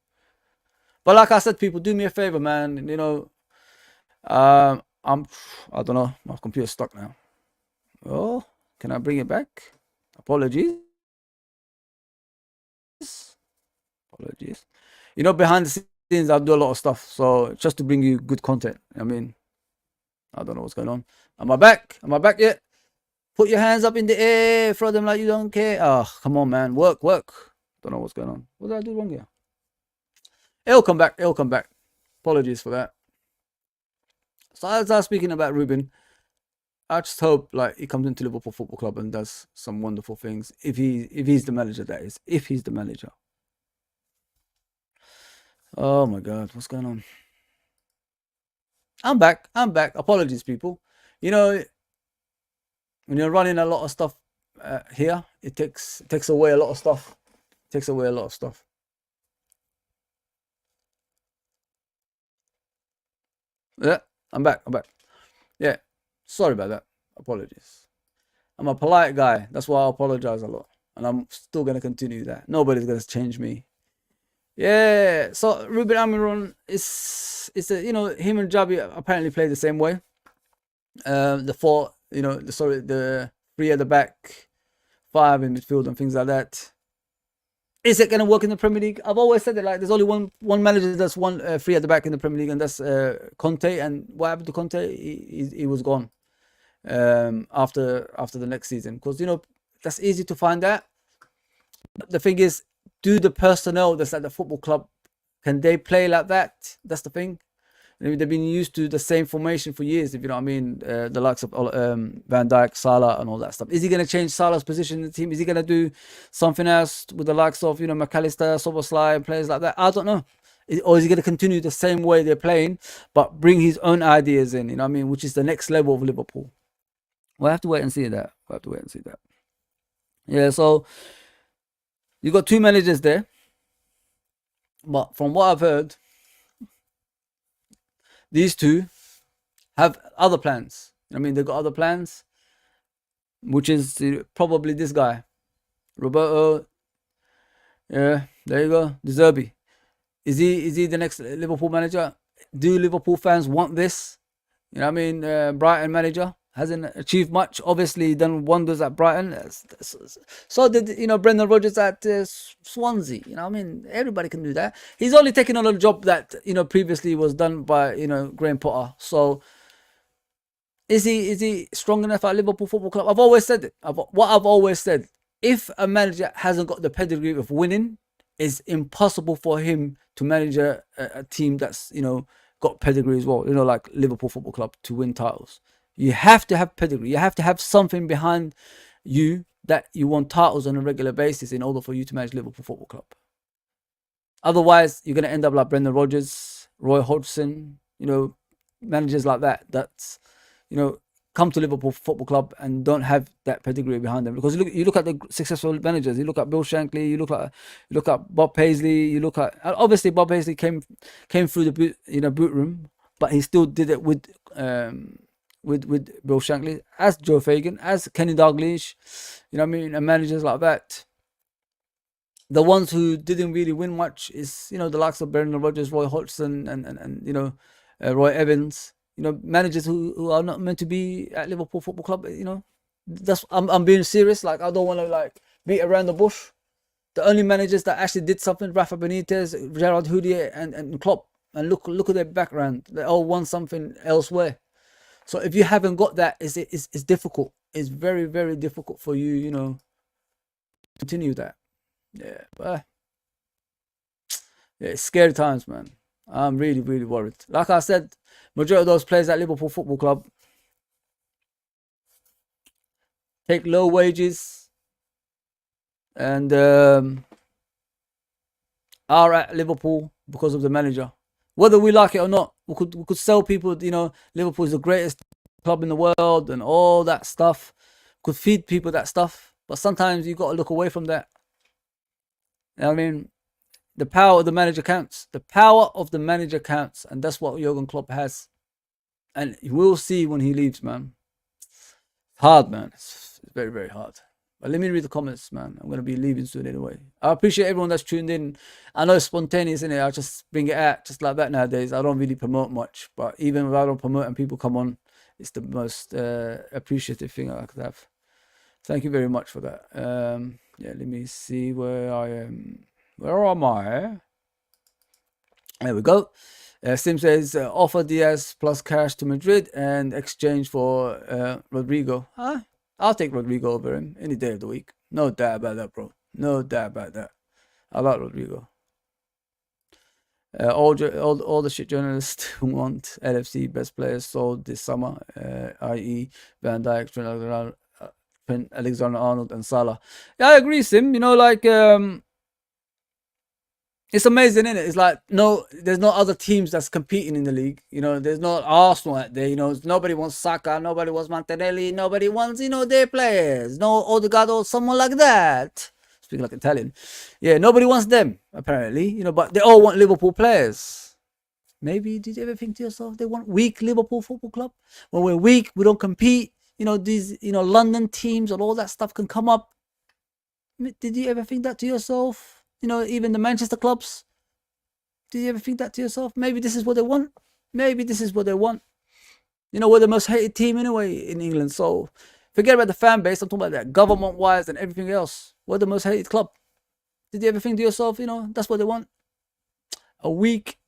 But like I said, people, do me a favor, man. I don't know, my computer's stuck now. Oh, can I bring it back? Apologies. Behind the scenes, I do a lot of stuff. So just to bring you good content. I mean, I don't know what's going on. Am I back? Am I back yet? Put your hands up in the air, throw them like you don't care. Oh, come on, man. Work. Don't know what's going on. What did I do wrong here? It'll come back. Apologies for that. So as I was speaking about Ruben, I just hope like he comes into Liverpool Football Club and does some wonderful things. If he's the manager, that is. If he's the manager. Oh my God, what's going on? I'm back. I'm back. Apologies, people. You know, when you're running a lot of stuff here, it takes away a lot of stuff. It takes away a lot of stuff. Yeah, I'm back. I'm back. Yeah, sorry about that. Apologies. I'm a polite guy. That's why I apologize a lot, and I'm still gonna continue that. Nobody's gonna change me. Yeah. So Ruben Almiron is a, him and Javi apparently play the same way. The four, the three at the back, five in midfield, and things like that. Is it going to work in the Premier League? I've always said that like there's only one manager that's won three at the back in the Premier League, and that's Conte. And what happened to Conte? He was gone after the next season, because that's easy to find out. But the thing is, do the personnel that's at the football club, can they play like that? That's the thing. I mean, they've been used to the same formation for years, if you know what I mean. The likes of Van Dijk, Salah, and all that stuff. Is he going to change Salah's position in the team? Is he going to do something else with the likes of McAllister, Soboslai, and players like that? I don't know. Or is he going to continue the same way they're playing, but bring his own ideas in? You know what I mean? Which is the next level of Liverpool. We'll have to wait and see that. We'll have to wait and see that. Yeah. So you got two managers there, but from what I've heard, these two have other plans. I mean, they've got other plans, which is probably this guy, Roberto. Yeah, there you go, De Zerbi. Is he the next Liverpool manager? Do Liverpool fans want this? You know what I mean? Brighton manager hasn't achieved much. Obviously, done wonders at Brighton. So did Brendan Rodgers at Swansea. You know what I mean? Everybody can do that. He's only taken on a job that previously was done by Graham Potter. So is he strong enough at Liverpool Football Club? I've always said it. I've always said, if a manager hasn't got the pedigree of winning, it's impossible for him to manage a team that's got pedigree as well. Like Liverpool Football Club, to win titles. You have to have pedigree. You have to have something behind you that you won titles on a regular basis in order for you to manage Liverpool Football Club. Otherwise, you're going to end up like Brendan Rodgers, Roy Hodgson, managers like that. That's come to Liverpool Football Club and don't have that pedigree behind them. Because you look at the successful managers. You look at Bill Shankly. You look at Bob Paisley. You look at, obviously Bob Paisley came through the boot room, but he still did it with Bill Shankly, as Joe Fagan, as Kenny Dalglish, and managers like that. The ones who didn't really win much is the likes of Brendan Rodgers, Roy Hodgson, and Roy Evans. Managers who are not meant to be at Liverpool Football Club. That's I'm being serious. Like, I don't want to like beat around the bush. The only managers that actually did something: Rafa Benitez, Gerard Houllier, and Klopp. And look at their background. They all won something elsewhere. So if you haven't got that, it's difficult. It's very, very difficult for you, to continue that. Yeah, but yeah, it's scary times, man. I'm really, really worried. Like I said, majority of those players at Liverpool Football Club take low wages and are at Liverpool because of the manager. Whether we like it or not, we could sell people, Liverpool is the greatest club in the world and all that stuff. Could feed people that stuff, but sometimes you got to look away from that. You know what I mean? The power of the manager counts. The power of the manager counts, and that's what Jurgen Klopp has. And we'll see when he leaves, man. Hard, man. It's very, very hard. But let me read the comments, man. I'm going to be leaving soon anyway. I appreciate everyone that's tuned in. I know it's spontaneous, innit? I just bring it out just like that nowadays. I don't really promote much. But even if I don't promote and people come on, it's the most appreciative thing I could have. Thank you very much for that. Yeah, let me see where I am. Where am I? There we go. Sim says, offer Diaz plus cash to Madrid and exchange for Rodrigo. Huh? I'll take Rodrigo over him any day of the week. No doubt about that, bro. No doubt about that. I like Rodrigo. All the shit journalists want LFC best players sold this summer, i.e. Van Dijk, Trent Alexander-Arnold, and Salah. Yeah, I agree, Sim. You know, like it's amazing, isn't it? It's like there's no other teams that's competing in the league. You know, there's no Arsenal out there. You know, nobody wants Saka, nobody wants Martinelli, nobody wants their players. No Odegaard or someone like that. Speaking like Italian, yeah, nobody wants them apparently. You know, but they all want Liverpool players. Maybe did you ever think to yourself they want weak Liverpool Football Club? When we're weak, we don't compete. You know, these London teams and all that stuff can come up. Did you ever think that to yourself? You know, even the Manchester clubs. Did you ever think that to yourself? Maybe this is what they want. Maybe this is what they want. You know, we're the most hated team anyway in England. So forget about the fan base. I'm talking about that government-wise and everything else. We're the most hated club. Did you ever think to yourself, that's what they want? A weak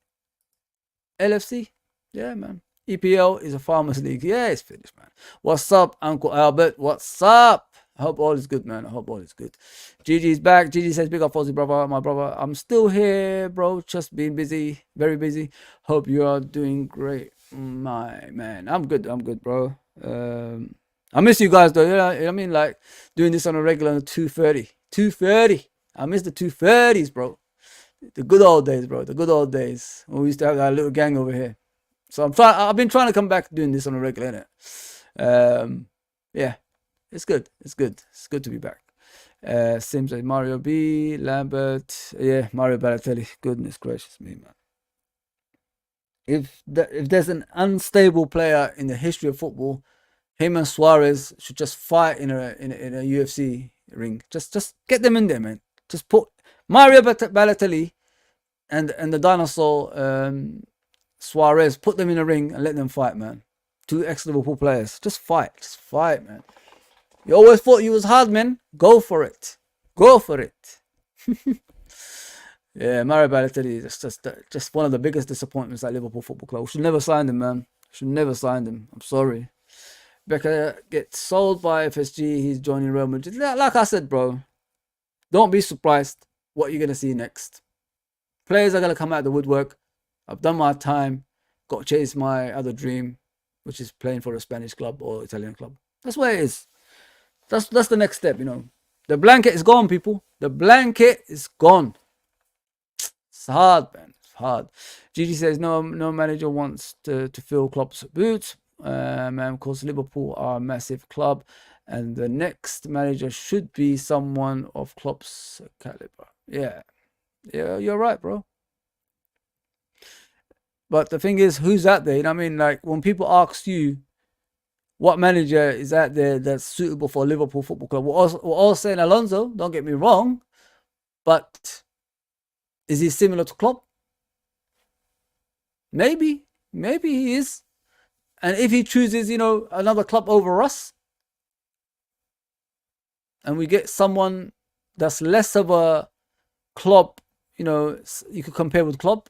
LFC? Yeah, man. EPL is a farmers league. Yeah, it's finished, man. What's up, Uncle Albert? What's up? I hope all is good, man. I hope all is good. Gigi's back. Gigi says, big up, Fozzie, brother. My brother, I'm still here, bro. Just being busy. Very busy. Hope you are doing great. My man. I'm good, bro. I miss you guys, though. You know what I mean? Like, doing this on a regular 2:30. 2:30. I miss the 2:30s, bro. The good old days, bro. The good old days. When we used to have that little gang over here. So I've been trying to come back doing this on a regular, innit? Yeah. It's good. It's good. It's good to be back. Sims like Mario B, Lambert. Yeah, Mario Balotelli. Goodness gracious me, man. If there's an unstable player in the history of football, him and Suarez should just fight in a UFC ring. Just get them in there, man. Just put Mario Balotelli and the dinosaur Suarez. Put them in a ring and let them fight, man. Two ex-Liverpool players. Just fight, man. You always thought you was hard, man. Go for it. Go for it. Yeah, Mario Balotelli is just one of the biggest disappointments at Liverpool Football Club. We should never sign him, man. Should never sign him. I'm sorry. Becker gets sold by FSG. He's joining Real Madrid. Like I said, bro, don't be surprised what you're going to see next. Players are going to come out of the woodwork. I've done my time. Got to chase my other dream, which is playing for a Spanish club or Italian club. That's where it is. That's the next step, The blanket is gone, people. The blanket is gone. It's hard, man. It's hard. Gigi says no manager wants to fill Klopp's boots. Man, of course, Liverpool are a massive club, and the next manager should be someone of Klopp's caliber. Yeah, you're right, bro. But the thing is, who's out there? You know what I mean? Like, when people ask you, what manager is out there that's suitable for Liverpool Football Club? We're all saying Alonso, don't get me wrong. But is he similar to Klopp? Maybe. Maybe he is. And if he chooses, another club over us, and we get someone that's less of a Klopp, you could compare with Klopp,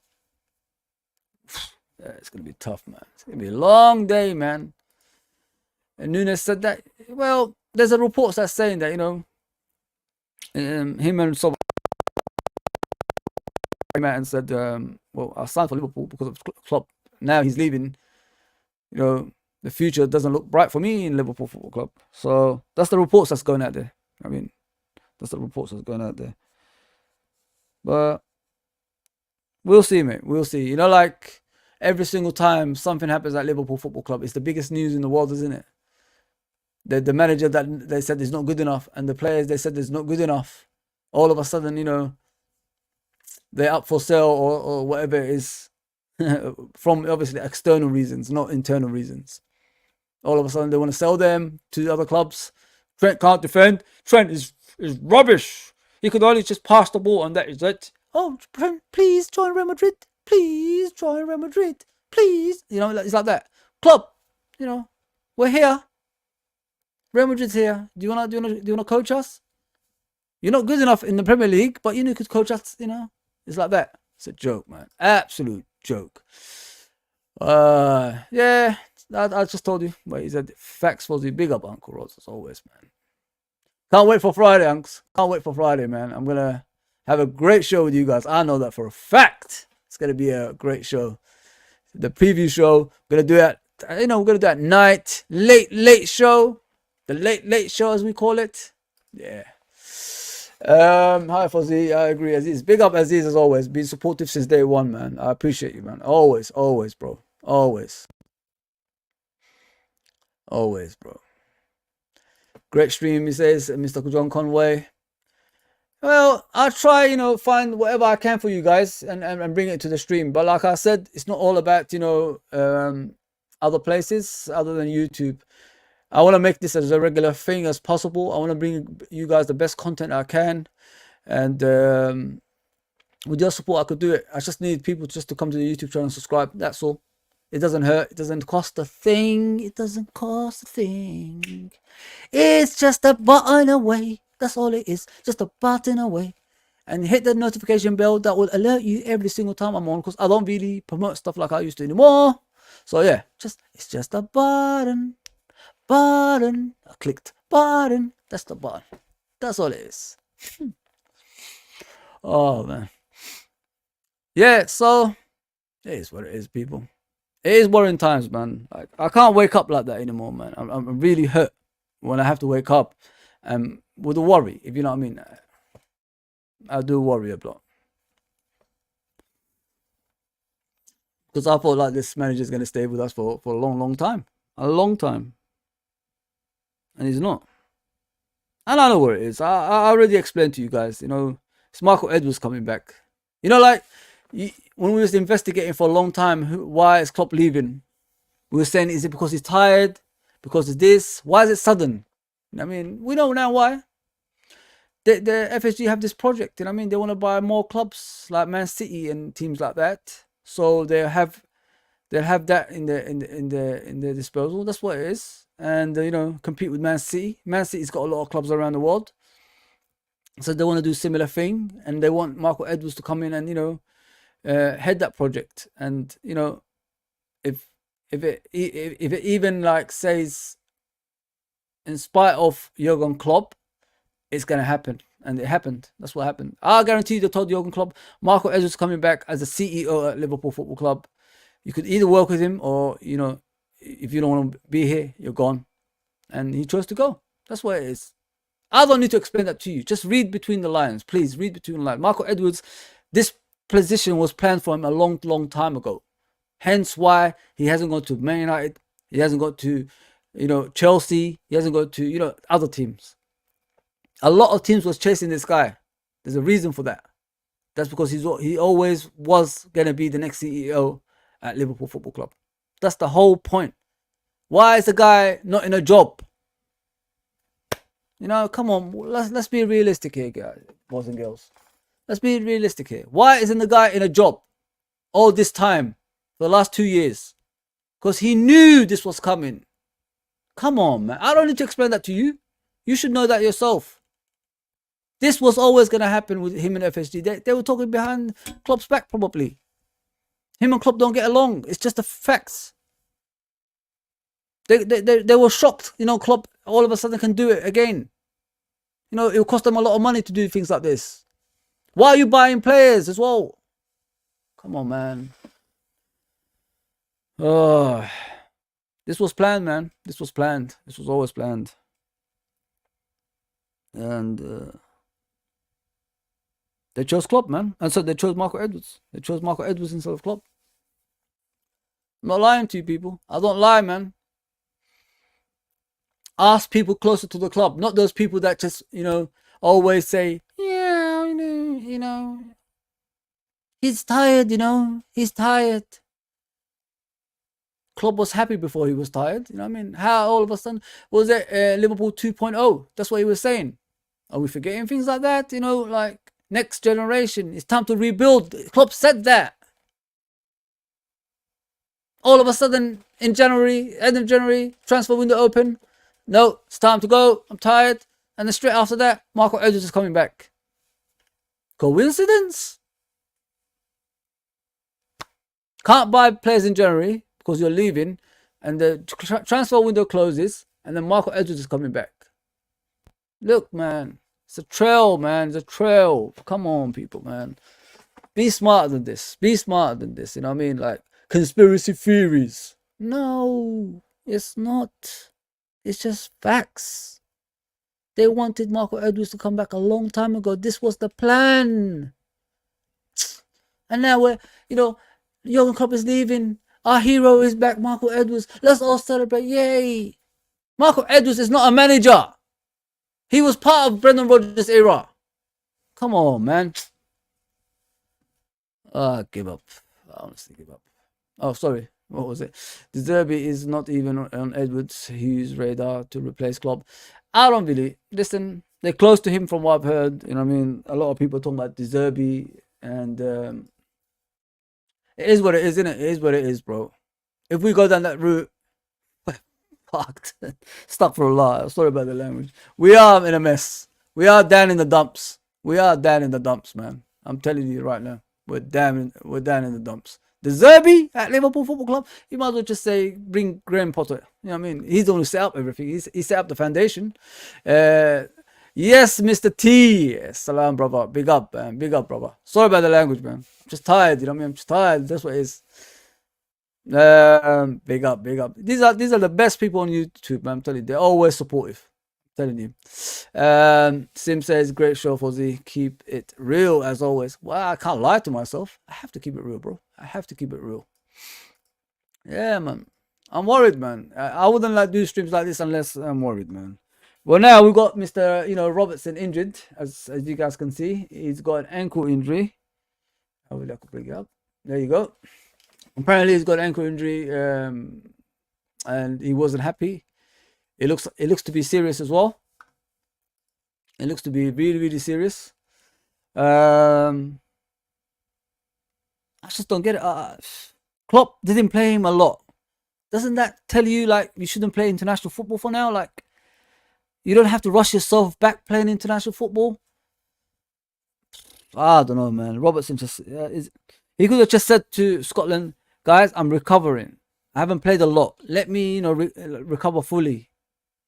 it's going to be tough, man. It's going to be a long day, man. And Nunes said that, well, there's a report that's saying that, him and Sob came out and said, well, I signed for Liverpool because of Klopp. Now he's leaving. The future doesn't look bright for me in Liverpool Football Club. So that's the reports that's going out there. I mean, that's the reports that's going out there. But we'll see, mate. We'll see. Like every single time something happens at Liverpool Football Club, it's the biggest news in the world, isn't it? The manager that they said is not good enough, and the players they said is not good enough. All of a sudden, they're up for sale or whatever it is, from obviously external reasons, not internal reasons. All of a sudden, they want to sell them to other clubs. Trent can't defend. Trent is rubbish. He could only just pass the ball, and that is it. Oh, Trent, please join Real Madrid. Please join Real Madrid. Please, it's like that. Club, we're here. Real Madrid's here. Do you wanna coach us? You're not good enough in the Premier League, but you could coach us. It's like that. It's a joke, man. Absolute joke. Yeah. I just told you. But he said facts was the big up, Uncle Ross, as always, man. Can't wait for Friday, Unks. Can't wait for Friday, man. I'm gonna have a great show with you guys. I know that for a fact. It's gonna be a great show. The preview show, we're gonna do it. We're gonna do at night, late show, the late show as we call it. Yeah. Hi Fozzy, I agree. Aziz, big up Aziz as always. Been supportive since day one, man. I appreciate you, man. Always, bro. Always, bro. Great stream, he says, Mr. John Conway. Well, I'll try, find whatever I can for you guys and bring it to the stream. But like I said, it's not all about, other places other than YouTube. I want to make this as a regular thing as possible. I want to bring you guys the best content I can. And with your support, I could do it. I just need people just to come to the YouTube channel and subscribe. That's all. It doesn't hurt. It doesn't cost a thing. It doesn't cost a thing. It's just a button away. That's all it is. Just a button away. And hit the notification bell. That will alert you every single time I'm on. Because I don't really promote stuff like I used to anymore. So yeah, it's just a button. I clicked button. That's the button. That's all it is. Oh man. Yeah, so it is what it is, people. It is worrying times, man. I can't wake up like that anymore, man. I'm really hurt when I have to wake up with a worry, if you know what I mean. I do worry a lot. Because I thought like this manager is going to stay with us for a long time. A long time. And he's not. And I know where it is. I already explained to you guys, it's Michael Edwards coming back. Like when we was investigating for a long time, why is Klopp leaving? We were saying, is it because he's tired? Because of this? Why is it sudden? I mean, we know now why. The FSG have this project, They want to buy more clubs like Man City and teams like that. So they'll have that in their disposal. That's what it is. And compete with Man City. Man City's got a lot of clubs around the world. So they want to do a similar thing, and they want Michael Edwards to come in and head that project. And if it even like says, in spite of Jurgen Klopp, it's gonna happen, and it happened. That's what happened. I guarantee you, they told Jurgen Klopp, Michael Edwards coming back as the CEO at Liverpool Football Club. You could either work with him, or if you don't want to be here, you're gone. And he chose to go. That's what it is. I don't need to explain that to you. Just read between the lines. Please read between the lines. Michael Edwards, this position was planned for him a long time ago. Hence why he hasn't gone to Man United. He hasn't got to, Chelsea. He hasn't got to, other teams. A lot of teams was chasing this guy. There's a reason for that. That's because he always was going to be the next CEO at Liverpool Football Club. That's the whole point. Why is the guy not in a job? Come on. Let's be realistic here, guys, boys and girls. Let's be realistic here. Why isn't the guy in a job all this time for the last 2 years? Because he knew this was coming. Come on, man. I don't need to explain that to you. You should know that yourself. This was always going to happen with him and FSG. They were talking behind Klopp's back, probably. Him and Klopp don't get along. It's just the facts. They were shocked, Klopp all of a sudden can do it again. It will cost them a lot of money to do things like this. Why are you buying players as well? Come on, man. Oh, this was planned, man. This was planned. This was always planned. And they chose Klopp, man. And so they chose Michael Edwards. They chose Michael Edwards instead of Klopp. I'm not lying to you, people. I don't lie, man. Ask people closer to the club, not those people that just, always say, yeah, he's tired, he's tired. Klopp was happy before he was tired. How all of a sudden was it Liverpool 2.0? That's what he was saying. Are we forgetting things like that? Like next generation, it's time to rebuild. Klopp said that. All of a sudden in January, end of January, transfer window open. No, it's time to go. I'm tired. And then straight after that, Michael Edwards is coming back. Coincidence? Can't buy players in January because you're leaving, and the transfer window closes, and then Michael Edwards is coming back. Look, man, it's a trail, man. It's a trail. Come on, people, man. Be smarter than this. Be smarter than this. You know what I mean? Like conspiracy theories. No, it's not. It's just facts. They wanted Marco Edwards to come back a long time ago. This was the plan. And now we're, Jurgen Klopp is leaving. Our hero is back, Marco Edwards. Let's all celebrate. Yay. Marco Edwards is not a manager. He was part of Brendan Rodgers' era. Come on, man. Give up. I honestly give up. Oh, sorry. What was it? De Zerbi is not even on Edwards' Hughes' radar to replace Klopp. I don't really. Listen, they're close to him from what I've heard. You know what I mean? A lot of people talking about De Zerbi, and it is what it is, isn't it? It is what it is, bro. If we go down that route, fucked. Stuck for a lot. Sorry about the language. We are in a mess. We are down in the dumps. We are down in the dumps, man. I'm telling you right now. We're down in the dumps. De Zerbi at Liverpool Football Club, you might as well just say bring Graham Potter. You know what I mean? He's the one who set up everything. He set up the foundation. Yes, Mr. T. Salam, brother. Big up, man. Big up, brother. Sorry about the language, man. I'm just tired. You know what I mean? I'm just tired. That's what it is. Big up, big up. These are the best people on YouTube, man. I'm telling you, they're always supportive. I'm telling you. Sim says, great show, Fozzy. Keep it real as always. Well, I can't lie to myself. I have to keep it real, bro. I have to keep it real. Yeah, man. I'm worried, man. I wouldn't like do streams like this unless I'm worried, man. Well, now we got Mr. Robertson injured, as you guys can see. He's got an ankle injury. Hopefully I could bring it up. There you go. Apparently he's got an ankle injury, and he wasn't happy. It looks to be serious as well. It looks to be really, really serious. I just don't get it. Klopp didn't play him a lot. Doesn't that tell you like you shouldn't play international football for now? Like you don't have to rush yourself back playing international football. I don't know, man. Robertson he could have just said to Scotland, guys, I'm recovering. I haven't played a lot. Let me, recover fully.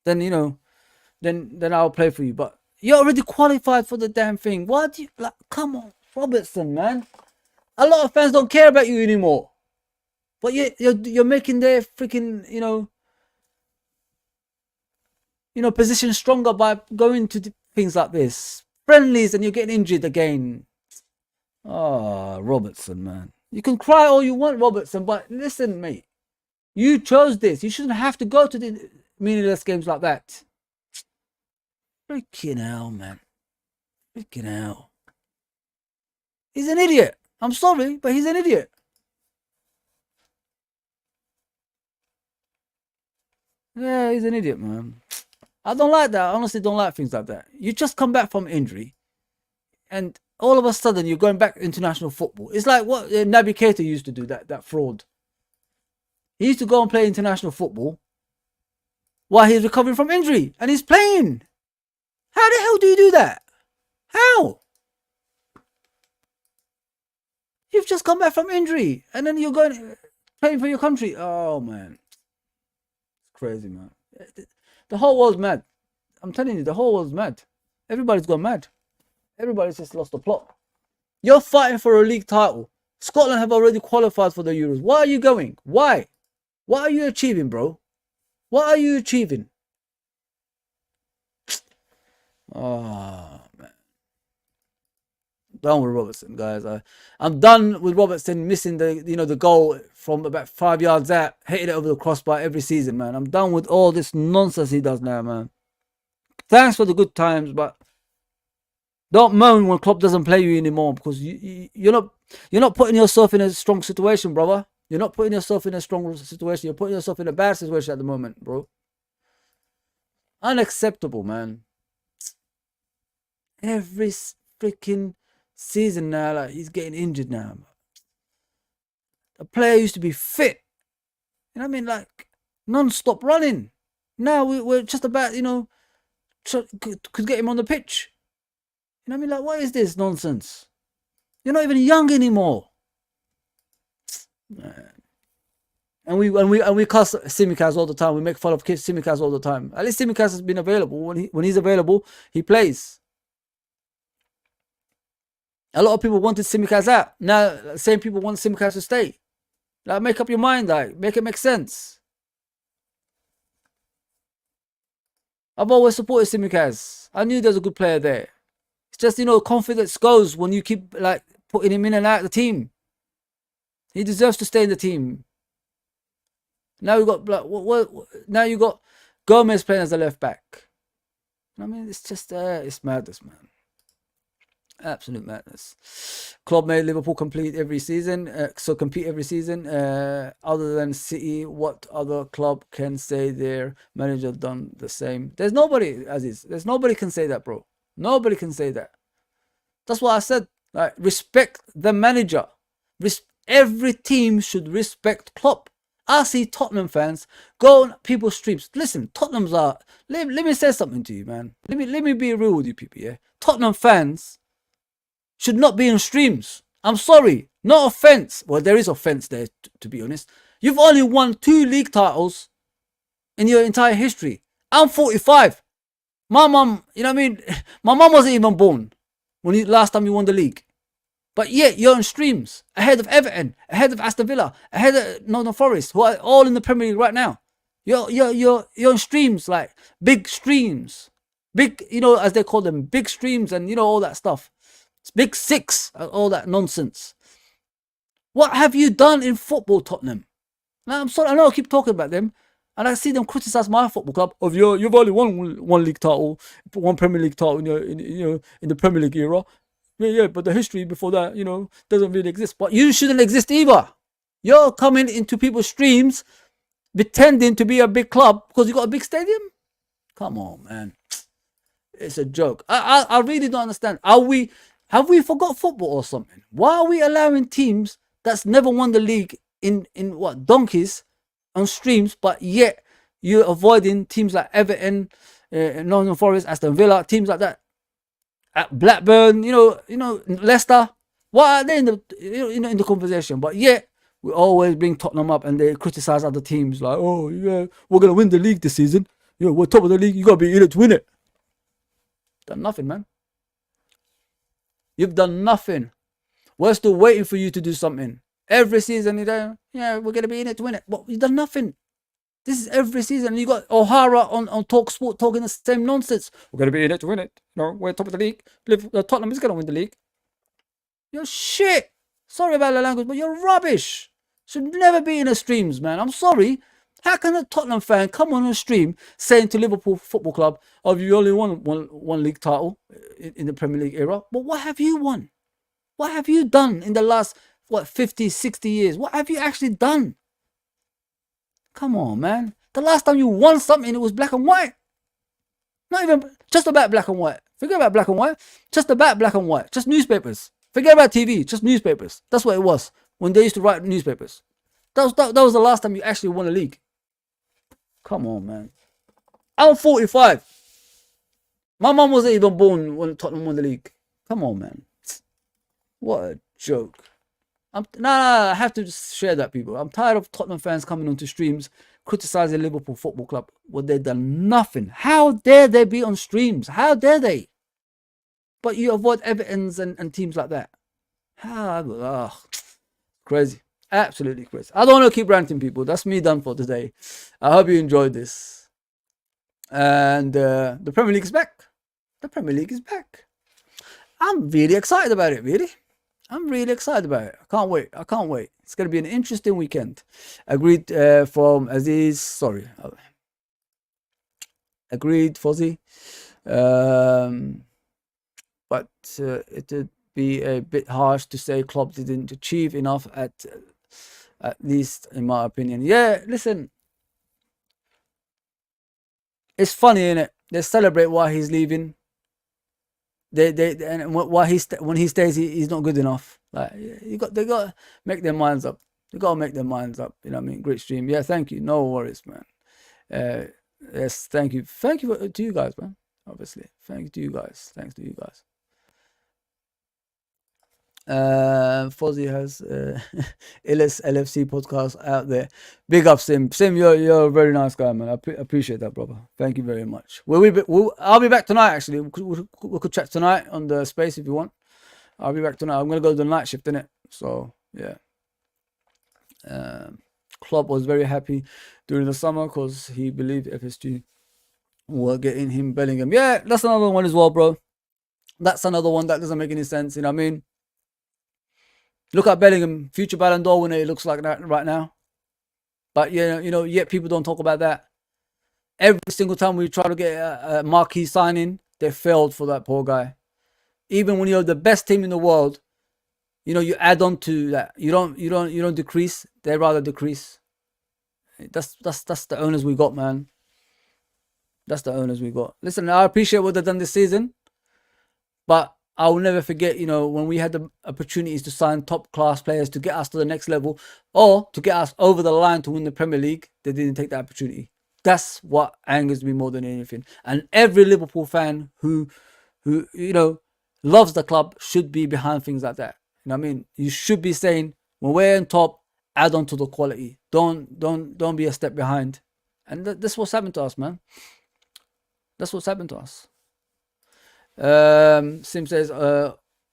Then, then I'll play for you. But you're already qualified for the damn thing. What do you like? Come on, Robertson, man. A lot of fans don't care about you anymore. But you're making their freaking, position stronger by going to things like this. Friendlies, and you're getting injured again. Robertson, man. You can cry all you want, Robertson, but listen, mate. You chose this. You shouldn't have to go to the meaningless games like that. Freaking hell, man. Freaking hell. He's an idiot. I'm sorry, but he's an idiot. Yeah, he's an idiot, man. I don't like that. I honestly don't like things like that. You just come back from injury, and all of a sudden you're going back to international football. It's like what Naby Keita used to do, that fraud. He used to go and play international football while he's recovering from injury, and he's playing. How the hell do you do that? How? You've just come back from injury, and then you're going playing for your country. Oh, man. It's crazy, man. The whole world's mad. I'm telling you, the whole world's mad. Everybody's gone mad. Everybody's just lost the plot. You're fighting for a league title. Scotland have already qualified for the Euros. Why are you going? Why? What are you achieving, bro? What are you achieving? Oh, man. Done with Robertson, guys. I'm done with Robertson missing the goal from about 5 yards out, hitting it over the crossbar every season, man. I'm done with all this nonsense he does now, man. Thanks for the good times, but don't moan when Klopp doesn't play you anymore, because you're not putting yourself in a strong situation, brother. You're not putting yourself in a strong situation. You're putting yourself in a bad situation at the moment, bro. Unacceptable, man. Every freaking season now, like he's getting injured now. A player used to be fit. You know what I mean? Like non-stop running. Now we're just about, could get him on the pitch. You know what I mean? Like, what is this nonsense? You're not even young anymore. Man. And we cuss Simicaz all the time. We make fun of Simicaz all the time. At least Simicaz has been available. When he's available, he plays. A lot of people wanted Simicast out. Now, same people want Simicast to stay. Like, make up your mind. Like, make it make sense. I've always supported Simicast. I knew there's a good player there. It's just, confidence goes when you keep like putting him in and out of the team. He deserves to stay in the team. Now you got now you got Gomez playing as a left back. I mean, it's just it's madness, man. Absolute madness. Club made Liverpool compete every season. Other than City, what other club can say their manager done the same? There's nobody, Aziz. There's nobody can say that, bro. Nobody can say that. That's what I said. Like, respect the manager. Every team should respect Klopp. I see Tottenham fans go on people's streams. Listen, Tottenham's are. Let me say something to you, man. Let me be real with you, people. Yeah, Tottenham fans should not be on streams. I'm sorry, no offense. Well, there is offense there, to be honest. You've only won 2 league titles in your entire history. I'm 45. My mum, you know what I mean? My mum wasn't even born when last time you won the league. But yet you're on streams ahead of Everton, ahead of Aston Villa, ahead of Nottingham Forest, who are all in the Premier League right now. You're on streams, like big streams, big, as they call them, big streams, and all that stuff. It's Big Six, all that nonsense. What have you done in football, Tottenham? Now, I'm sorry, I know I keep talking about them, and I see them criticize my football club. Of you've only won one league title, one Premier League title in the Premier League era. Yeah, but the history before that, doesn't really exist. But you shouldn't exist either. You're coming into people's streams pretending to be a big club because you got a big stadium. Come on, man. It's a joke. I really don't understand. Have we forgot football or something? Why are we allowing teams that's never won the league in what, donkeys on streams, but yet you're avoiding teams like Everton, Nottingham Forest, Aston Villa, teams like that? At Blackburn, Leicester. Why are they in the conversation? But yet we always bring Tottenham up and they criticize other teams like, oh yeah, we're gonna win the league this season. We're top of the league. You gotta be in it to win it. Done nothing, man. You've done nothing. We're still waiting for you to do something. Every season, we're gonna be in it to win it. But you've done nothing. This is every season. You got O'Hara on TalkSport talking the same nonsense. We're going to be in it to win it. We're top of the league. Tottenham is going to win the league. You're shit. Sorry about the language, but you're rubbish. Should never be in the streams, man. I'm sorry. How can a Tottenham fan come on a stream saying to Liverpool Football Club, oh, you only won one league title in the Premier League era? But what have you won? What have you done in the last, 50, 60 years? What have you actually done? Come on, man. The last time you won something, it was black and white. Not even just about black and white. Forget about black and white. Just about black and white. Just newspapers. Forget about TV. Just newspapers. That's what it was when they used to write newspapers. That was the last time you actually won a league. Come on, man. I'm 45. My mum wasn't even born when Tottenham won the league. Come on, man. What a joke. I have to just share that, people. I'm tired of Tottenham fans coming onto streams criticizing Liverpool Football Club when they've done nothing. How dare they be on streams? How dare they? But you avoid Evertons and teams like that. Crazy. Absolutely crazy. I don't want to keep ranting, people. That's me done for today. I hope you enjoyed this. And the Premier League is back. The Premier League is back. I'm really excited about it, really. I'm really excited about it. I can't wait. It's going to be an interesting weekend. Agreed from Aziz. Sorry. Agreed, Fozzie. But it would be a bit harsh to say Klopp didn't achieve enough at least in my opinion. Yeah, listen. It's funny, innit? They celebrate why he's leaving. And why when he stays, he's not good enough. Like they got to make their minds up. They got to make their minds up. You know what I mean? Great stream. Yeah, thank you. No worries, man. Yes, thank you. Thank you to you guys, man. Obviously, thank you to you guys. Thanks to you guys. Fozzie has LFC podcast out there. Big up, Sim. Sim, you're a very nice guy, man. I appreciate that, brother. Thank you very much. I'll be back tonight. Actually, we could chat tonight on the space if you want. I'll be back tonight. I'm gonna go to the night shift, innit? So yeah. Klopp was very happy during the summer because he believed FSG were getting him Bellingham. Yeah, that's another one as well, bro. That's another one that doesn't make any sense. You know what I mean? Look at Bellingham, future Ballon d'Or winner. It looks like that right now. But yeah, yet people don't talk about that. Every single time we try to get a marquee signing, they failed for that poor guy. Even when you're the best team in the world, you add on to that. You don't decrease. They rather decrease. That's the owners we got, man. That's the owners we got. Listen, I appreciate what they've done this season, but I will never forget, when we had the opportunities to sign top class players to get us to the next level or to get us over the line to win the Premier League, they didn't take that opportunity. That's what angers me more than anything. And every Liverpool fan who loves the club should be behind things like that. You know what I mean? You should be saying, when we're on top, add on to the quality. Don't be a step behind. And that's what's happened to us, man. That's what's happened to us. Sim says,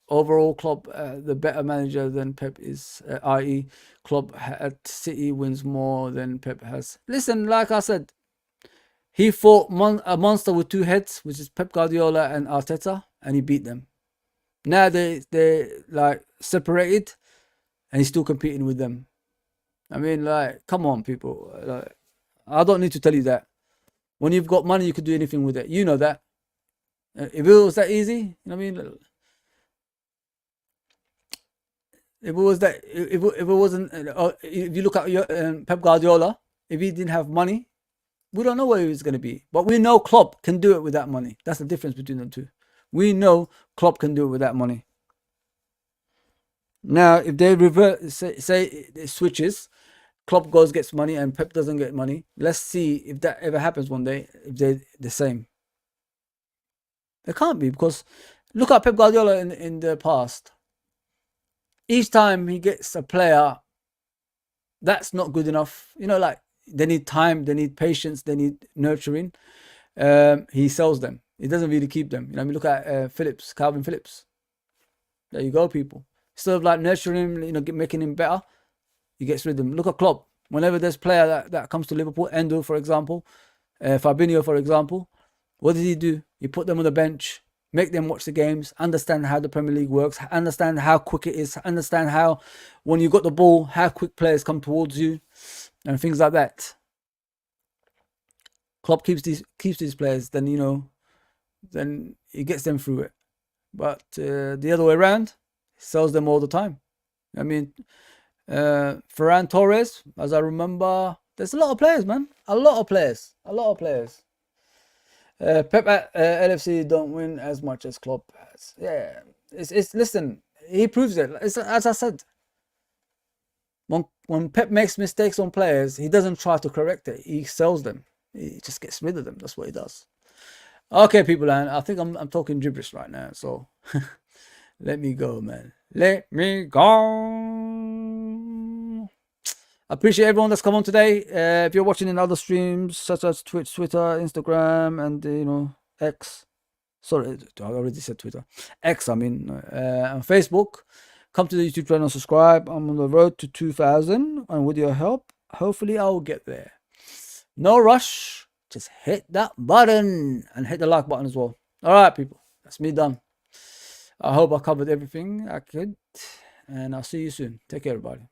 overall Klopp, the better manager than Pep is, i.e. Klopp at City wins more than Pep has. Listen, like I said, he fought a monster with two heads, which is Pep Guardiola and Arteta, and he beat them. Now they're like separated, and he's still competing with them. I mean, like, come on, people. Like, I don't need to tell you that. When you've got money, you can do anything with it. You know that. If it was that easy, you know what I mean? If it was that, if it wasn't, if you look at your Pep Guardiola, if he didn't have money, we don't know where he was going to be. But we know Klopp can do it with that money. That's the difference between the two. We know Klopp can do it with that money. Now, if they revert, say it switches, Klopp gets money and Pep doesn't get money. Let's see if that ever happens one day, if they're the same. It can't be, because look at Pep Guardiola in the past. Each time he gets a player that's not good enough, like they need time, they need patience, they need nurturing, he sells them. He doesn't really keep them. Look at Calvin Phillips. There you go, people. Instead of like nurturing him, making him better, he gets rid of them. Look at Klopp. Whenever there's a player that comes to Liverpool, Endo, for example, Fabinho, for example, what did he do? He put them on the bench, make them watch the games, understand how the Premier League works, understand how quick it is, understand how, when you got the ball, how quick players come towards you, and things like that. Klopp keeps these players, then then he gets them through it. But the other way around, he sells them all the time. I mean, Ferran Torres, as I remember, there's a lot of players, man. A lot of players. Pep at LFC don't win as much as Klopp has. Yeah, it's listen, he proves it. It's, as I said, when Pep makes mistakes on players, he doesn't try to correct it. He sells them. He just gets rid of them. That's what he does. Okay, people, and I think I'm talking gibberish right now. So let me go, man. Let me go. I appreciate everyone that's come on today. If you're watching in other streams such as Twitch, Twitter, Instagram, and X. Sorry, I already said Twitter. X, I mean, on Facebook. Come to the YouTube channel, subscribe. I'm on the road to 2,000, and with your help, hopefully I'll get there. No rush. Just hit that button and hit the like button as well. All right, people. That's me done. I hope I covered everything I could, and I'll see you soon. Take care, everybody.